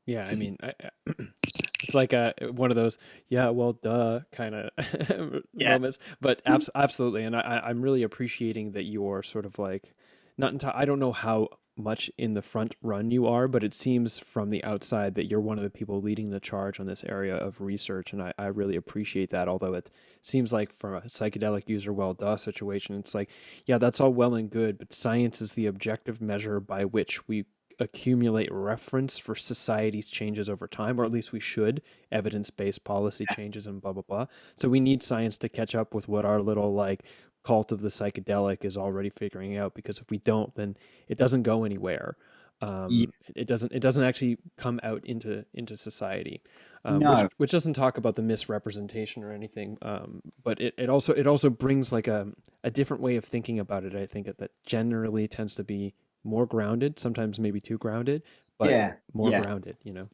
Yeah, I mean, it's like one of those, yeah, well, duh, kind of moments. But absolutely, and I'm really appreciating that you're sort of like, I don't know how much in the front run you are, but it seems from the outside that you're one of the people leading the charge on this area of research, and I really appreciate that. Although it seems like, from a psychedelic user well duh situation, it's like, yeah, that's all well and good, but science is the objective measure by which we accumulate reference for society's changes over time, or at least we should, evidence-based policy changes and blah blah blah. So we need science to catch up with what our little, like, cult of the psychedelic is already figuring out, because if we don't, then it doesn't go anywhere. It doesn't actually come out into society, No. which doesn't talk about the misrepresentation or anything, but it also brings, like, a different way of thinking about it. I think that generally tends to be more grounded, sometimes maybe too grounded, but more grounded, you know.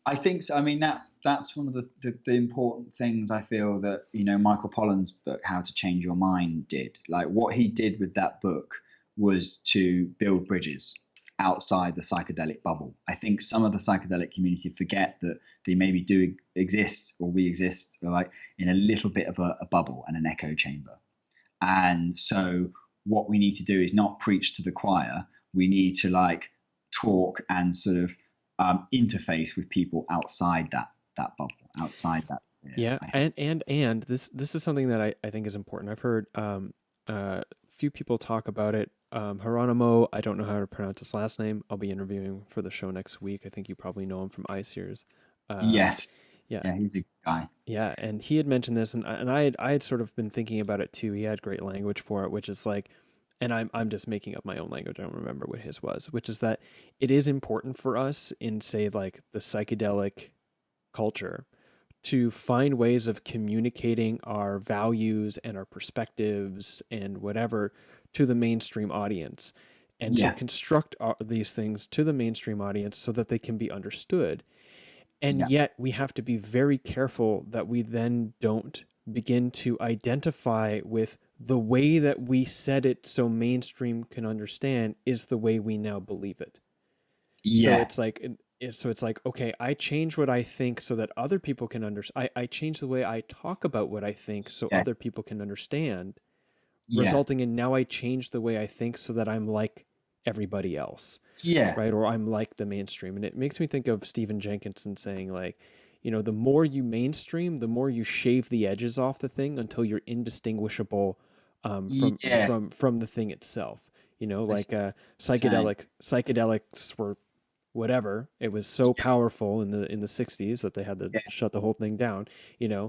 I think so. I mean, that's one of the important things I feel that, you know, Michael Pollan's book, How to Change Your Mind, did. Like, what he did with that book was to build bridges outside the psychedelic bubble. I think some of the psychedelic community forget that they maybe do exist, or we exist, like, in a little bit of a bubble and an echo chamber. And so what we need to do is not preach to the choir. We need to, like, talk and sort of interface with people outside that bubble, outside that sphere. Yeah, and this is something that I think is important. I've heard a few people talk about it. Geronimo, I don't know how to pronounce his last name. I'll be interviewing for the show next week. I think you probably know him from iSears. Yes. Yeah. Yeah, he's a good guy. Yeah, and he had mentioned this, and I had sort of been thinking about it too. He had great language for it, which is like, and I'm just making up my own language. I don't remember what his was, which is that it is important for us in, say, like the psychedelic culture to find ways of communicating our values and our perspectives and whatever to the mainstream audience, and to Yeah, construct these things to the mainstream audience so that they can be understood. And yeah, yet we have to be very careful that we then don't begin to identify with the way that we said it so mainstream can understand is the way we now believe it. So yeah, it's like, okay, I change what I think so that other people can understand. I change the way I talk about what I think so yeah, other people can understand, yeah, resulting in now I change the way I think so that I'm like everybody else, yeah, right? Or I'm like the mainstream. And it makes me think of Stephen Jenkinson saying, like, the more you mainstream, the more you shave the edges off the thing until you're indistinguishable yeah. from the thing itself. I Like say, psychedelics were whatever. It was so yeah, powerful in the 60s that they had to yeah, shut the whole thing down,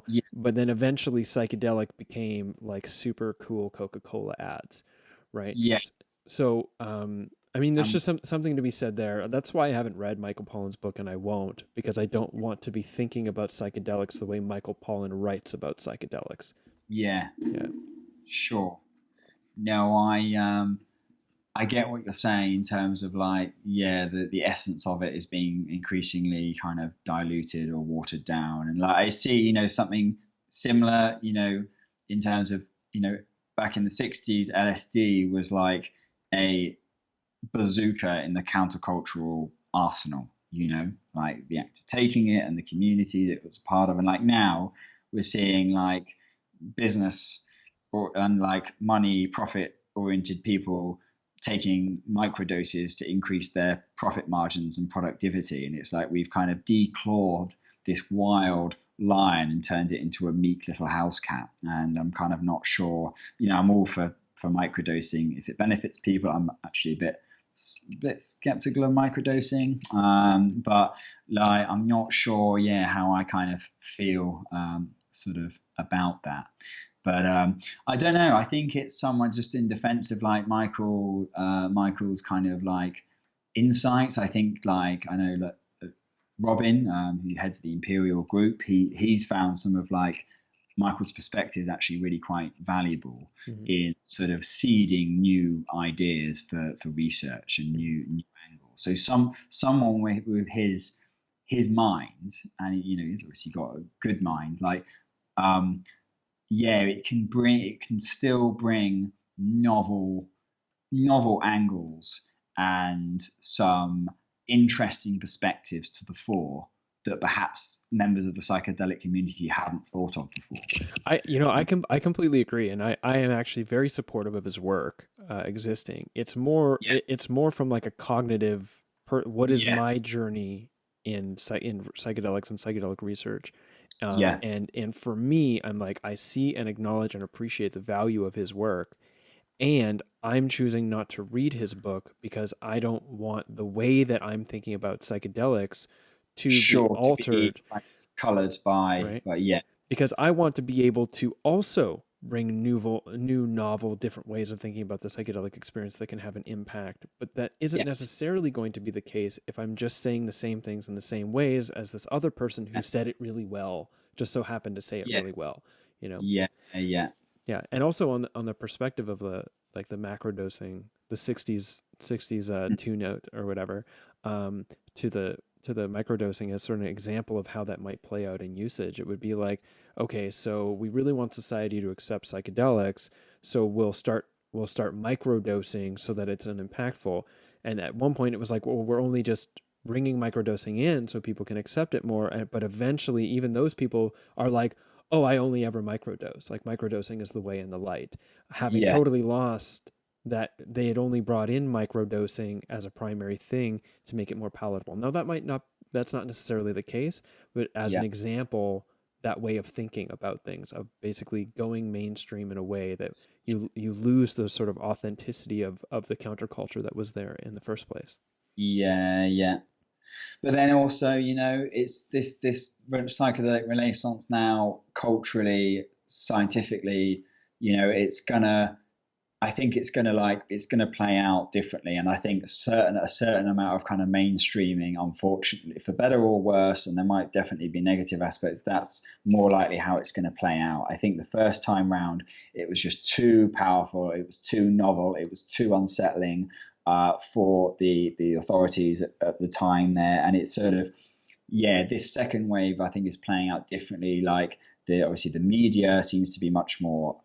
yeah, but then eventually psychedelic became like super cool Coca-Cola ads, right? yeah. So I mean, there's Um, just something to be said there. That's why I haven't read Michael Pollan's book, and I won't, because I don't want to be thinking about psychedelics the way Michael Pollan writes about psychedelics. yeah, Yeah. sure. No, I get what you're saying in terms of like, yeah, the essence of it is being increasingly kind of diluted or watered down. And like I see, something similar, in terms of, back in the 60s, LSD was like a bazooka in the countercultural arsenal, like the act of taking it and the community that it was a part of. And like now we're seeing like business and like money profit oriented people taking microdoses to increase their profit margins and productivity. And it's like we've kind of declawed this wild lion and turned it into a meek little house cat. And I'm kind of not sure, I'm all for microdosing if it benefits people. I'm actually a bit skeptical of microdosing, but like I'm not sure, yeah, how I kind of feel sort of about that. But I don't know. I think it's someone just in defense of like Michael's kind of like insights. I think like I know that Robin, who heads the Imperial Group, he's found some of like Michael's perspective is actually really quite valuable Hmm. in sort of seeding new ideas for research and Hmm. new angles. So someone with his mind, and he's obviously got a good mind, like um, yeah, it can still bring novel angles and some interesting perspectives to the fore that perhaps members of the psychedelic community hadn't thought of before. I completely agree, and I am actually very supportive of his work existing. Yeah, It's more from like a cognitive what is yeah, my journey in psychedelics and psychedelic research. yeah, And for me, I'm like, I see and acknowledge and appreciate the value of his work, and I'm choosing not to read his book because I don't want the way that I'm thinking about psychedelics to be sure, to be altered, like coloured by, right? but yeah, Because I want to be able to also bring new novel, different ways of thinking about the psychedelic experience that can have an impact. But that isn't yeah, necessarily going to be the case if I'm just saying the same things in the same ways as this other person who said it really well, just so happened to say it yeah, really well, you know? yeah, yeah, Yeah, and also on the perspective of the like the macro dosing, the '60s two note or whatever, um, to the microdosing as sort of an example of how that might play out in usage. It would be like, okay, so we really want society to accept psychedelics, so we'll start microdosing so that it's an impactful. And at one point, it was like, well, we're only just bringing microdosing in so people can accept it more. But eventually, even those people are like, oh, I only ever microdose. Like microdosing is the way in the light. Having yeah, totally lost that they had only brought in microdosing as a primary thing to make it more palatable. Now that's not necessarily the case, but as an yeah. example, that way of thinking about things, of basically going mainstream in a way that you lose the sort of authenticity of the counterculture that was there in the first place. Yeah, yeah. But then also, it's this psychedelic renaissance now, culturally, scientifically, it's gonna. I think it's gonna play out differently, and I think a certain amount of kind of mainstreaming, unfortunately, for better or worse, and there might definitely be negative aspects. That's more likely how it's going to play out. I think the first time round, it was just too powerful, it was too novel, it was too unsettling for the authorities at the time there, and it's sort of this second wave I think is playing out differently. Like obviously the media seems to be much more,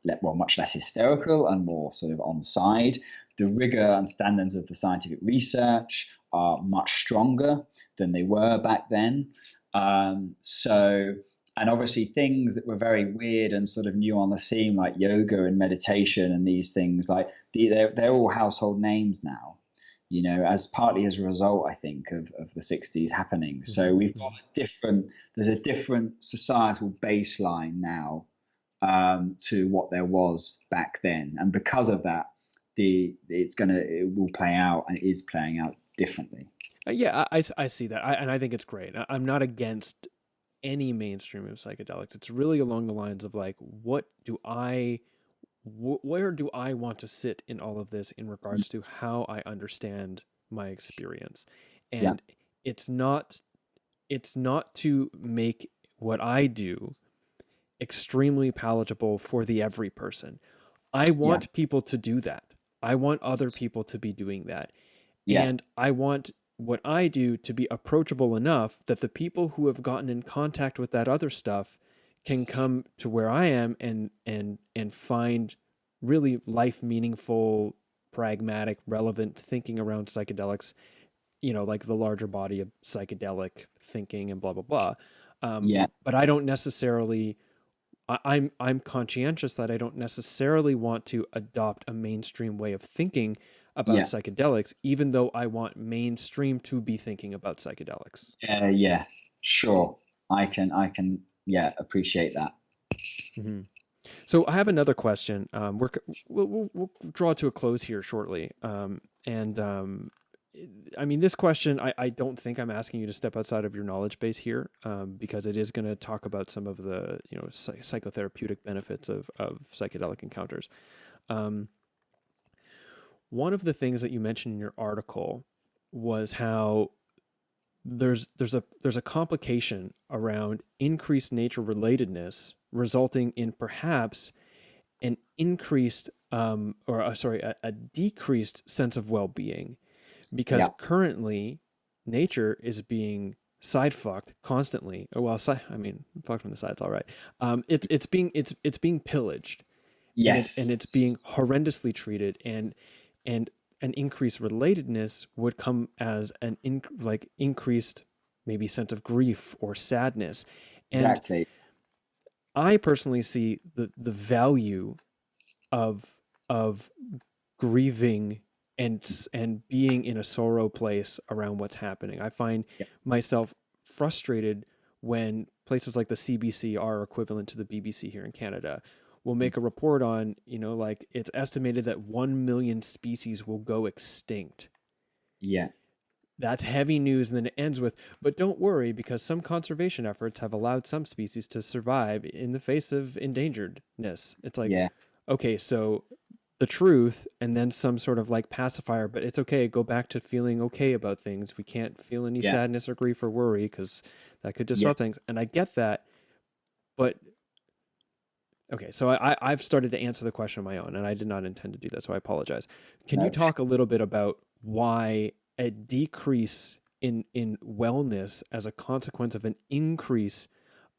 much less hysterical and more sort of on side. The rigor and standards of the scientific research are much stronger than they were back then. So, and obviously things that were very weird and sort of new on the scene, like yoga and meditation and these things, like they're all household names now, as partly as a result, I think, of the 60s happening. So we've got there's a different societal baseline now to what there was back then. And because of that, it will play out and it is playing out differently. Yeah, I see that. And I think it's great. I'm not against any mainstream of psychedelics. It's really along the lines of like, where do I want to sit in all of this in regards to how I understand my experience? Yeah, And it's not to make what I do extremely palatable for the every person. I yeah, want people to do that. I want other people to be doing that. yeah, And I want what I do to be approachable enough that the people who have gotten in contact with that other stuff can come to where I am and find really life meaningful, pragmatic, relevant thinking around psychedelics, like the larger body of psychedelic thinking and blah blah blah. yeah, But I don't necessarily I'm conscientious that I don't necessarily want to adopt a mainstream way of thinking about yeah, psychedelics, even though I want mainstream to be thinking about psychedelics. yeah. Sure, I can, yeah, appreciate that. Hmm. So I have another question. We'll draw to a close here shortly. And I mean, this question, I don't think I'm asking you to step outside of your knowledge base here, because it is going to talk about some of the psychotherapeutic benefits of psychedelic encounters. Um, One of the things that you mentioned in your article was how there's a complication around increased nature relatedness resulting in perhaps an increased a decreased sense of well-being, because Yeah, currently nature is being side fucked constantly. Or well, I mean, fucked from the sides, all right. It's being pillaged, and it's being yes, horrendously treated, and an increased relatedness would come as increased maybe sense of grief or sadness. And exactly. I personally see the value of of grieving and being in a sorrow place around what's happening. I find Yeah, myself frustrated when places like the CBC, are equivalent to the BBC here in Canada, will make a report on, like it's estimated that 1 million species will go extinct. yeah, That's heavy news. And then it ends with, but don't worry, because some conservation efforts have allowed some species to survive in the face of endangeredness. It's like, yeah, okay, so the truth and then some sort of like pacifier, but it's okay. Go back to feeling okay about things. We can't feel any yeah, sadness or grief or worry because that could yeah. disrupt things. And I get that. But okay, so I've started to answer the question on my own, and I did not intend to do that, so I apologize. Can you No, talk a little bit about why a decrease in wellness as a consequence of an increase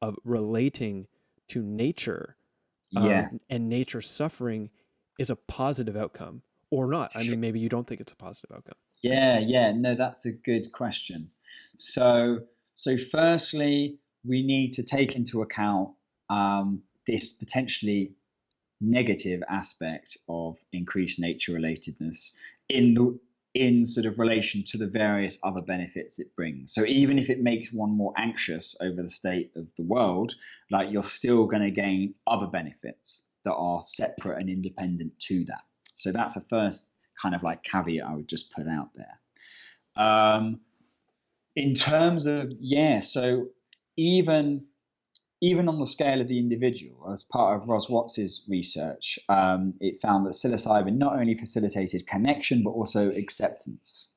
of relating to nature, yeah. and nature suffering is a positive outcome or not? I Sure. mean, maybe you don't think it's a positive outcome. Yeah, yeah, no, that's a good question. So, so firstly, we need to take into account this potentially negative aspect of increased nature relatedness in sort of relation to the various other benefits it brings. So even if it makes one more anxious over the state of the world, like you're still going to gain other benefits that are separate and independent to that. So that's a first kind of like caveat I would just put out there. Um, In terms of, yeah, so even even on the scale of the individual, as part of Ros Watts's research, it found that psilocybin not only facilitated connection but also acceptance,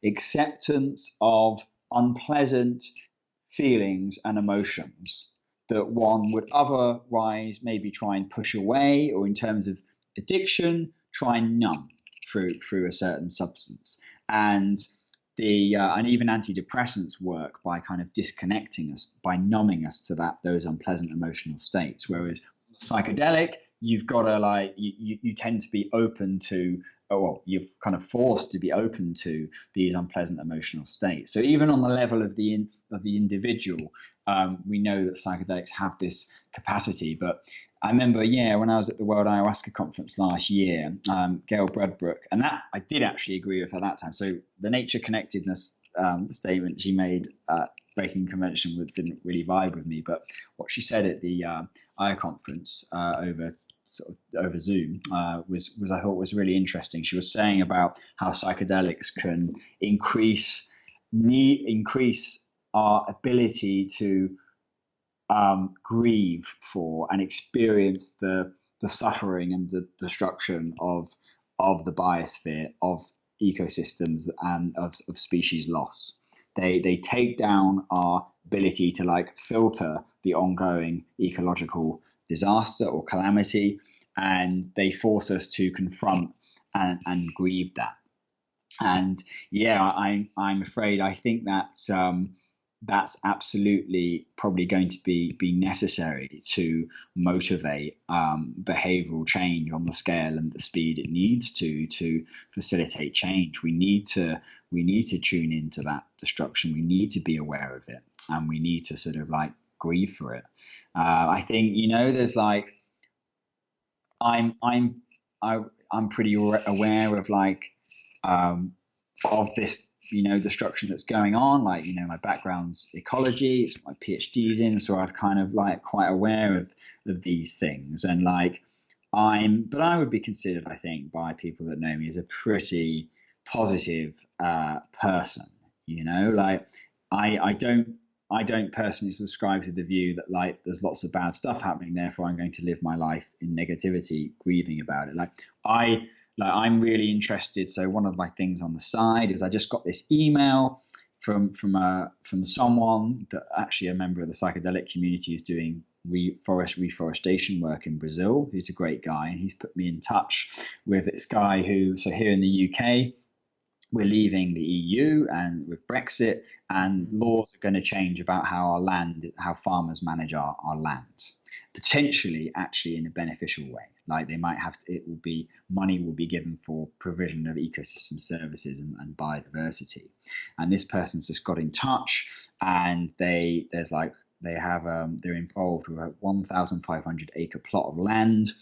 acceptance of unpleasant feelings and emotions that one would otherwise maybe try and push away, or in terms of addiction, try and numb through a certain substance. And the and even antidepressants work by kind of disconnecting us, by numbing us to those unpleasant emotional states. Whereas psychedelic, you've got to like you tend to be open to, oh, well, you're kind of forced to be open to these unpleasant emotional states. So even on the level of the individual, we know that psychedelics have this capacity. But I remember, yeah, when I was at the World Ayahuasca Conference last year, Gale Bradbrook, and that I did actually agree with her that time. So the nature-connectedness statement she made at Breaking Convention didn't really vibe with me, but what she said at the Aya conference over Zoom was I thought was really interesting. She was saying about how psychedelics can increase our ability to grieve for and experience the suffering and the destruction of the biosphere, of ecosystems, and of species loss. They take down our ability to like filter the ongoing ecological disaster or calamity, and they force us to confront and grieve that. And yeah, I'm afraid I think that's absolutely probably going to be necessary to motivate behavioral change on the scale and the speed it needs to facilitate change. We need to tune into that destruction. We need to be aware of it, and we need to sort of like grieve for it. I think, there's like I'm I'm I'm pretty aware of like of this destruction that's going on. Like, my background's ecology, it's my PhD's in, so I've kind of like quite aware of these things. And like but I would be considered, I think, by people that know me, as a pretty positive person. Like I don't personally subscribe to the view that like there's lots of bad stuff happening, therefore I'm going to live my life in negativity, grieving about it. I'm really interested. So one of my things on the side is I just got this email from someone that actually a member of the psychedelic community is doing reforestation work in Brazil. He's a great guy, and he's put me in touch with this guy so here in the UK, we're leaving the EU, and with Brexit, and laws are going to change about how farmers manage our land, potentially actually in a beneficial way. Like they might have to, money will be given for provision of ecosystem services and biodiversity. And this person's just got in touch, and they're involved with a 1,500 acre plot of land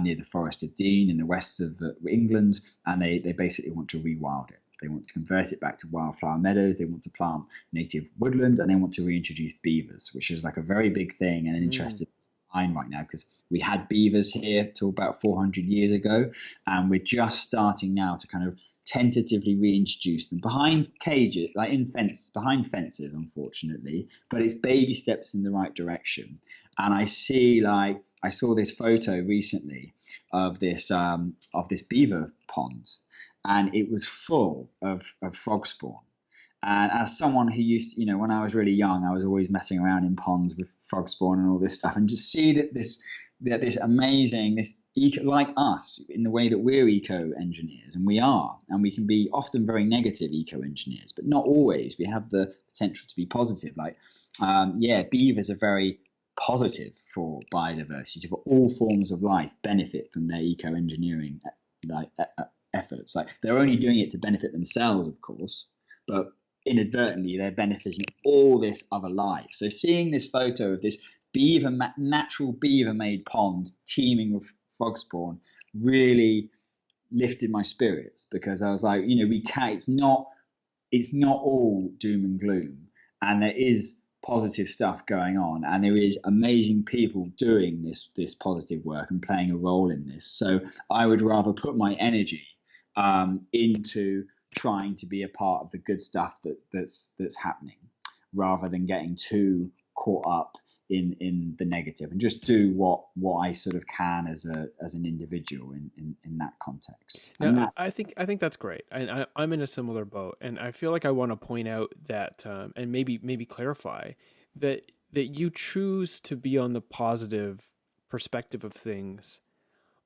near the Forest of Dean in the west of England, and they basically want to rewild it. They want to convert it back to wildflower meadows. They want to plant native woodland, and they want to reintroduce beavers, which is like a very big thing and an interest in mine right now, because we had beavers here till about 400 years ago, and we're just starting now to kind of tentatively reintroduce them behind cages, like behind fences, unfortunately. But it's baby steps in the right direction. And I saw this photo recently of this beaver pond, and it was full of frog spawn. And as someone who used, when I was really young, I was always messing around in ponds with frog spawn and all this stuff, and just see that this amazing, like us, in the way that we're eco engineers, and we can be often very negative eco engineers, but not always. We have the potential to be positive. Like, beavers are very positive for biodiversity, for all forms of life benefit from their eco engineering efforts. Like, they're only doing it to benefit themselves, of course, but inadvertently they're benefiting all this other life. So seeing this photo of this natural beaver made pond teeming with frog spawn really lifted my spirits, because I was like, it's not all doom and gloom, and there is positive stuff going on, and there is amazing people doing this positive work and playing a role in this. So I would rather put my energy into trying to be a part of the good stuff that's happening, rather than getting too caught up in the negative, and just do what I sort of can as an individual in that context. And Now, that, I think that's great. I'm in a similar boat, and I feel like I want to point out that, and maybe clarify that you choose to be on the positive perspective of things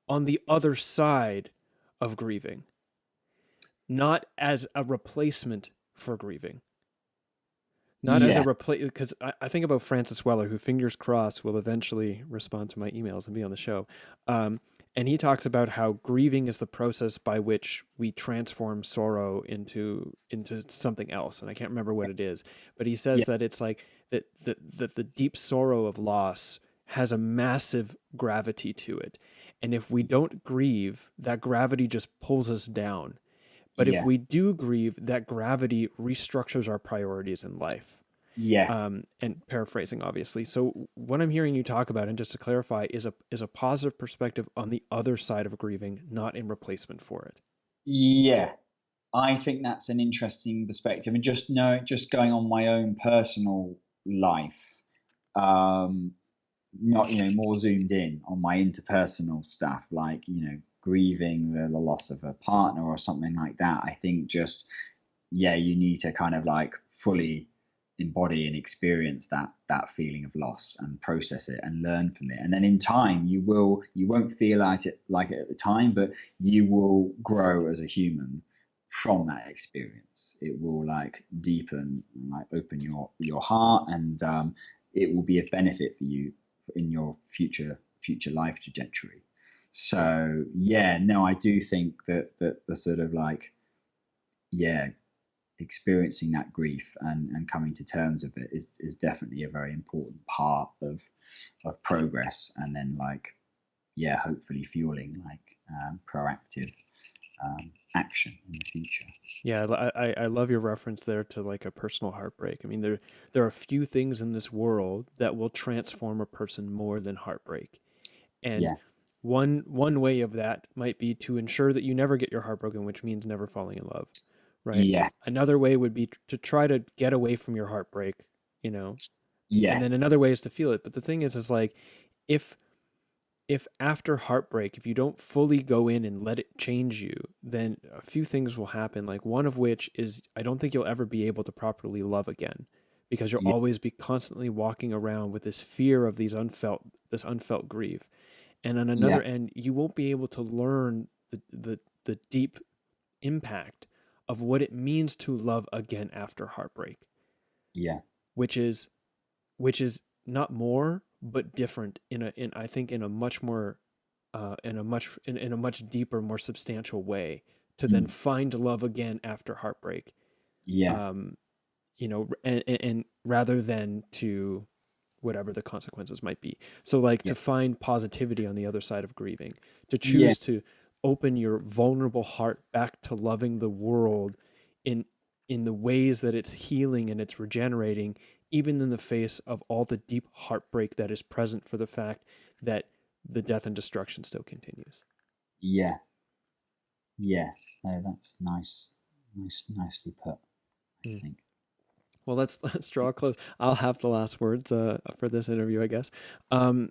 on the other side of grieving, not as a replacement for grieving. Not as a yeah, replace, because I think about Francis Weller, who, fingers crossed, will eventually respond to my emails and be on the show. And he talks about how grieving is the process by which we transform sorrow into something else, and I can't remember what it is, but he says yeah, that it's like that the deep sorrow of loss has a massive gravity to it, and if we don't grieve, that gravity just pulls us down. But if yeah, we do grieve, that gravity restructures our priorities in life. yeah. And paraphrasing, obviously. So what I'm hearing you talk about, and just to clarify, is a positive perspective on the other side of grieving, not in replacement for it. Yeah, I think that's an interesting perspective. And just going on my own personal life, um, not more zoomed in on my interpersonal stuff, like grieving the loss of a partner or something like that. I think just you need to kind of like fully embody and experience that feeling of loss and process it and learn from it, and then in time you won't feel like it at the time, but you will grow as a human from that experience. It will like deepen, like open your heart, and it will be a benefit for you in your future life trajectory. So yeah, no, I do think that the sort of like, yeah, experiencing that grief and coming to terms with it is definitely a very important part of progress, and then like, yeah, hopefully fueling like proactive action in the future. Yeah, I love your reference there to like a personal heartbreak. I mean, there are few things in this world that will transform a person more than heartbreak. And Yeah, one way of that might be to ensure that you never get your heart broken, which means never falling in love, right? yeah, Another way would be to try to get away from your heartbreak, you know, and yeah, then another way is to feel it. But the thing is like, if if after heartbreak, if you don't fully go in and let it change you, then a few things will happen. Like, one of which is, I don't think you'll ever be able to properly love again, because you'll yeah, always be constantly walking around with this fear of this unfelt grief. And on yeah, another end, you won't be able to learn the deep impact of what it means to love again after heartbreak, yeah, which is which is not more but different in I think in a much more in a much deeper, more substantial way, to then mm, find love again after heartbreak. yeah, Um, and rather than to whatever the consequences might be. So like, yeah, to find positivity on the other side of grieving, to yeah, choose to open your vulnerable heart back to loving the world in in the ways that it's healing and it's regenerating, even in the face of all the deep heartbreak that is present for the fact that the death and destruction still continues. yeah, yeah. No, that's nicely put, I Hmm. think. Well, let's draw a close. I'll have the last words for this interview, I guess. Um,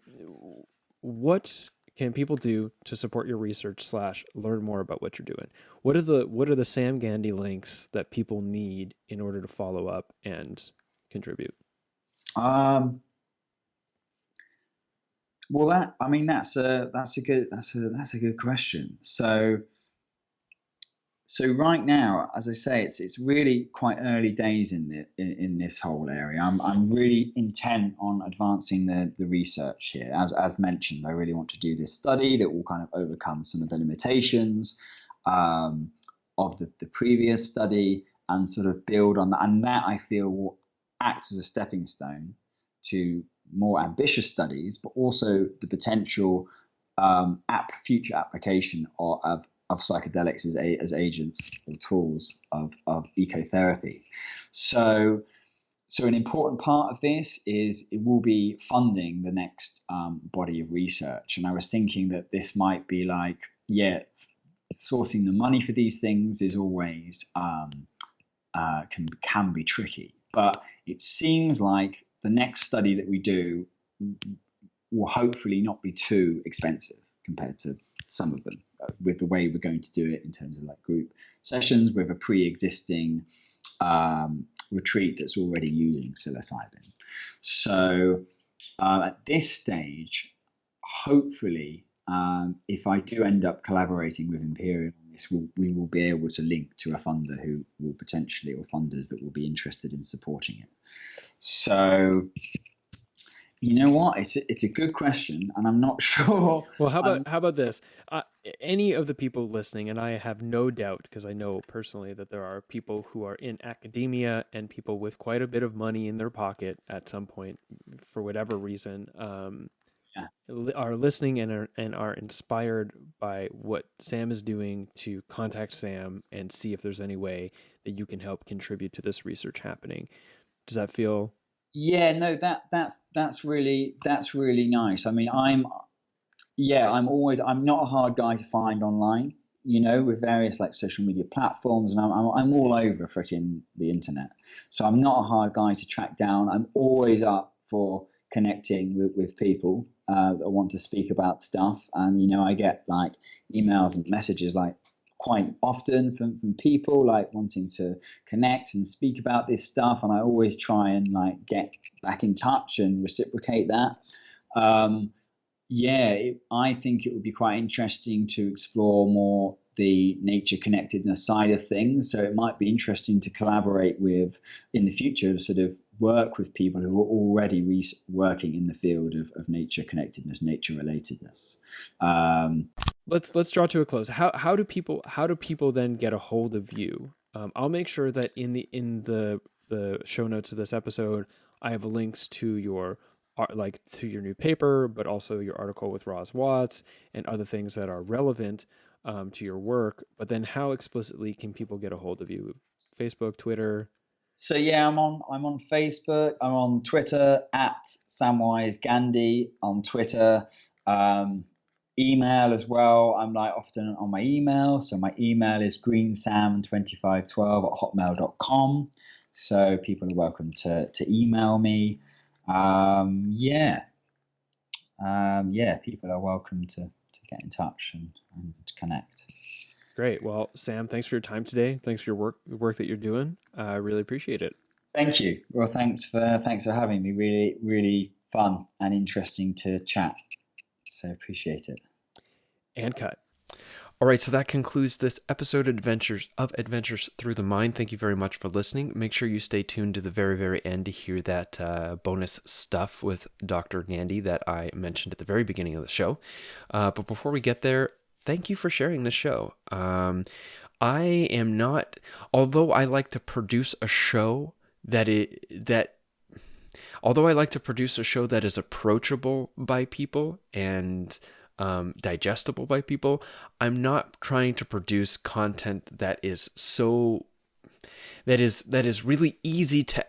what can people do to support your research slash learn more about what you're doing? What are the Sam Gandy links that people need in order to follow up and contribute? Um, well, that I mean, that's a good question. So right now, as I say, it's really quite early days in this whole area. I'm really intent on advancing the research here. As mentioned, I really want to do this study that will kind of overcome some of the limitations um, of the previous study, and sort of build on that. And that, I feel, will act as a stepping stone to more ambitious studies, but also the potential future application of psychedelics as agents or tools of ecotherapy. So, so an important part of this is it will be funding the next body of research. And I was thinking that this might be like, yeah, sourcing the money for these things is always can be tricky. But it seems like the next study that we do will hopefully not be too expensive compared to some of them, with the way we're going to do it in terms of like group sessions with a pre-existing retreat that's already using psilocybin. So at this stage, hopefully, if I do end up collaborating with Imperial on this, we will be able to link to a funder who will potentially, or funders that will be interested in supporting it. So, you know what? It's a good question, and I'm not sure. Well, how about this? Any of the people listening, and I have no doubt, because I know personally that there are people who are in academia and people with quite a bit of money in their pocket at some point, for whatever reason, are listening and are inspired by what Sam is doing, to contact Sam and see if there's any way that you can help contribute to this research happening. Does that feel? Yeah, no, that's really nice. I mean, I'm not a hard guy to find online, with various like social media platforms, and I'm all over freaking the internet. So I'm not a hard guy to track down. I'm always up for connecting with people that want to speak about stuff, and I get like emails and messages like quite often from people like wanting to connect and speak about this stuff, and I always try and like get back in touch and reciprocate that. I think it would be quite interesting to explore more the nature connectedness side of things. So it might be interesting to collaborate with, in the future, to sort of work with people who are already working in the field of nature connectedness, nature relatedness. Let's draw to a close. How do people then get a hold of you? I'll make sure that in the show notes of this episode, I have links to your new paper, but also your article with Roz Watts and other things that are relevant to your work. But then, how explicitly can people get a hold of you? Facebook, Twitter. So yeah, I'm on Facebook. I'm on Twitter at Samwise Gandy on Twitter. Email as well. I'm like often on my email. So my email is greensam2512@hotmail.com. So people are welcome to email me. People are welcome to get in touch and to connect. Great. Well, Sam, thanks for your time today. Thanks for your work that you're doing. I really appreciate it. Thank you. Well, thanks for having me. Really, really fun and interesting to chat. So appreciate it. And cut. All right, so that concludes this episode of Adventures Through the Mind. Thank you very much for listening. Make sure you stay tuned to the very, very end to hear that bonus stuff with Dr. Gandy that I mentioned at the very beginning of the show. But before we get there, thank you for sharing the show. I am not, although I like to produce a show that is approachable by people and digestible by people, I'm not trying to produce content that is really easy to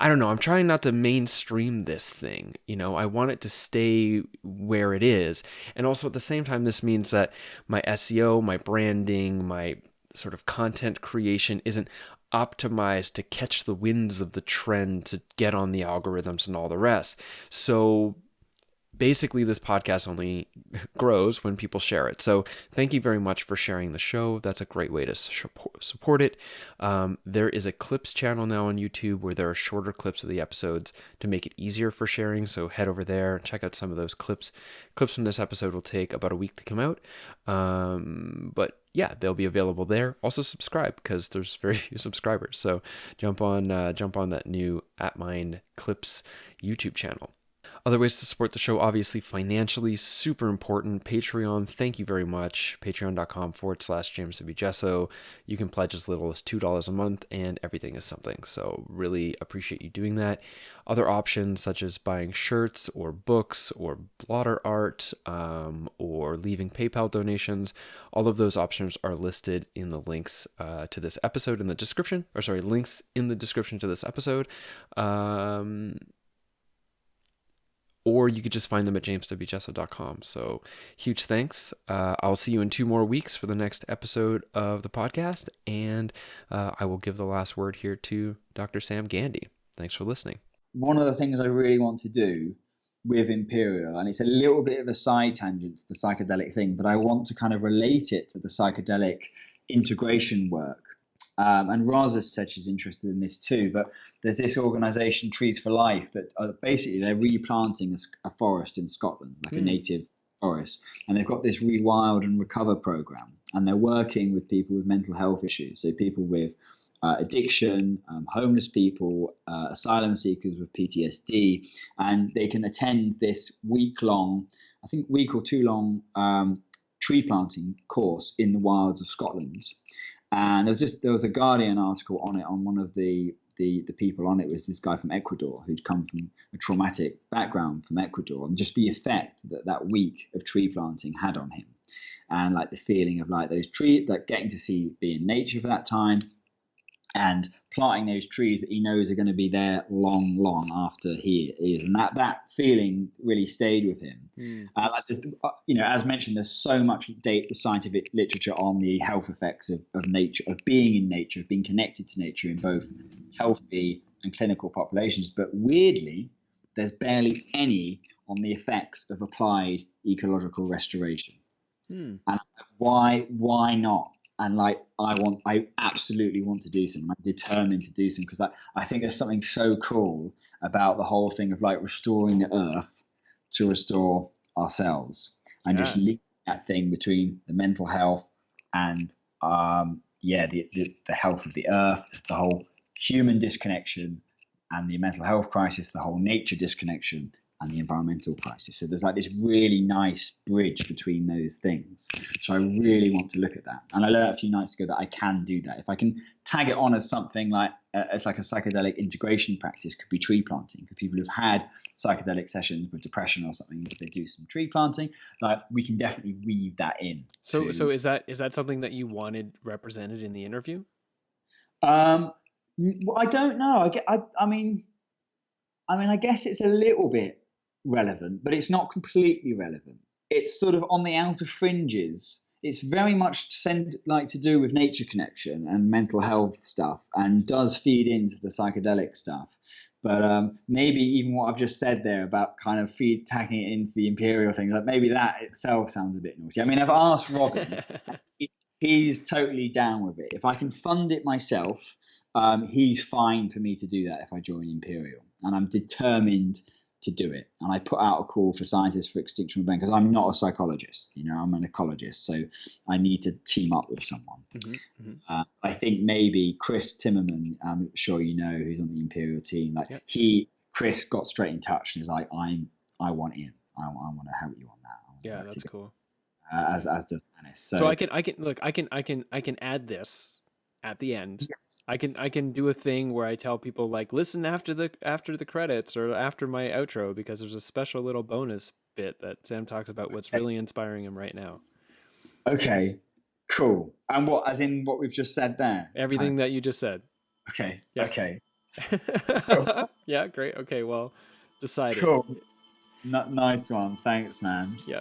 I don't know. I'm trying not to mainstream this thing. I want it to stay where it is. And also at the same time, this means that my SEO, my branding, my sort of content creation isn't optimized to catch the winds of the trend, to get on the algorithms and all the rest. So basically, this podcast only grows when people share it. So thank you very much for sharing the show. That's a great way to support it. There is a clips channel now on YouTube where there are shorter clips of the episodes to make it easier for sharing. So head over there and check out some of those clips. Clips from this episode will take about a week to come out. But yeah, they'll be available there. Also subscribe, because there's very few subscribers. So jump on that new ATTMind Clips YouTube channel. Other ways to support the show, obviously financially, super important. Patreon, thank you very much. Patreon.com/JamesWJesso. You can pledge as little as $2 a month, and everything is something. So really appreciate you doing that. Other options, such as buying shirts or books or blotter art, or leaving PayPal donations, all of those options are listed in the links to this episode in the description. Links in the description to this episode. or you could just find them at jameswjesso.com. So huge thanks. I'll see you in 2 more weeks for the next episode of the podcast, and I will give the last word here to Dr. Sam Gandy. Thanks for listening. One of the things I really want to do with Imperial, and it's a little bit of a side tangent to the psychedelic thing, but I want to kind of relate it to the psychedelic integration work. And Raza said she's interested in this too, but there's this organization, Trees for Life, that basically they're replanting a forest in Scotland, like a native forest, and they've got this Rewild and Recover program, and they're working with people with mental health issues, so people with addiction, homeless people, asylum seekers with PTSD, and they can attend this week-long, I think week or 2 long tree planting course in the wilds of Scotland. And there was a Guardian article on it, on one of the people on it was this guy from Ecuador who'd come from a traumatic background from Ecuador, and just the effect that week of tree planting had on him, and like the feeling of like those trees, like getting to be in nature for that time, and planting those trees that he knows are going to be there long after he is, and that feeling really stayed with him. As mentioned, there's so much scientific literature on the health effects of nature, of being in nature, of being connected to nature in both healthy and clinical populations, but weirdly there's barely any on the effects of applied ecological restoration. And why not? And like, I absolutely want to do some. I'm determined to do some, because I think there's something so cool about the whole thing of like restoring the earth to restore ourselves, and just linking that thing between the mental health and the health of the earth, the whole human disconnection, and the mental health crisis, the whole nature disconnection, and the environmental crisis. So there's like this really nice bridge between those things. So I really want to look at that. And I learned a few nights ago that I can do that. If I can tag it on as something like, as like a psychedelic integration practice, could be tree planting. For people who've had psychedelic sessions with depression or something, if they do some tree planting, like we can definitely weave that in. So is that something that you wanted represented in the interview? I don't know. I mean, I guess it's a little bit relevant, but it's not completely relevant. It's sort of on the outer fringes. It's very much to do with nature connection and mental health stuff, and does feed into the psychedelic stuff. But maybe even what I've just said there about kind of tagging it into the Imperial thing, like maybe that itself sounds a bit naughty. I mean, I've asked Robin, he's totally down with it. If I can fund it myself, he's fine for me to do that if I join Imperial, and I'm determined to do it. And I put out a call for scientists for Extinction, because I'm not a psychologist, I'm an ecologist, so I need to team up with someone. I think maybe Chris Timmerman, I'm sure who's on the Imperial team, Chris got straight in touch and is like, I want in, I want to help you on that. Yeah, that's cool. As does Dennis. So I can add this at the end. Yeah. I can do a thing where I tell people like, listen after the credits or after my outro, because there's a special little bonus bit that Sam talks about what's really inspiring him right now. Okay, cool. And what, as in what we've just said there? Everything that you just said. Okay. Yeah. Okay. Cool. Yeah, great. Okay, well, decided. Cool. Nice one. Thanks, man. Yeah.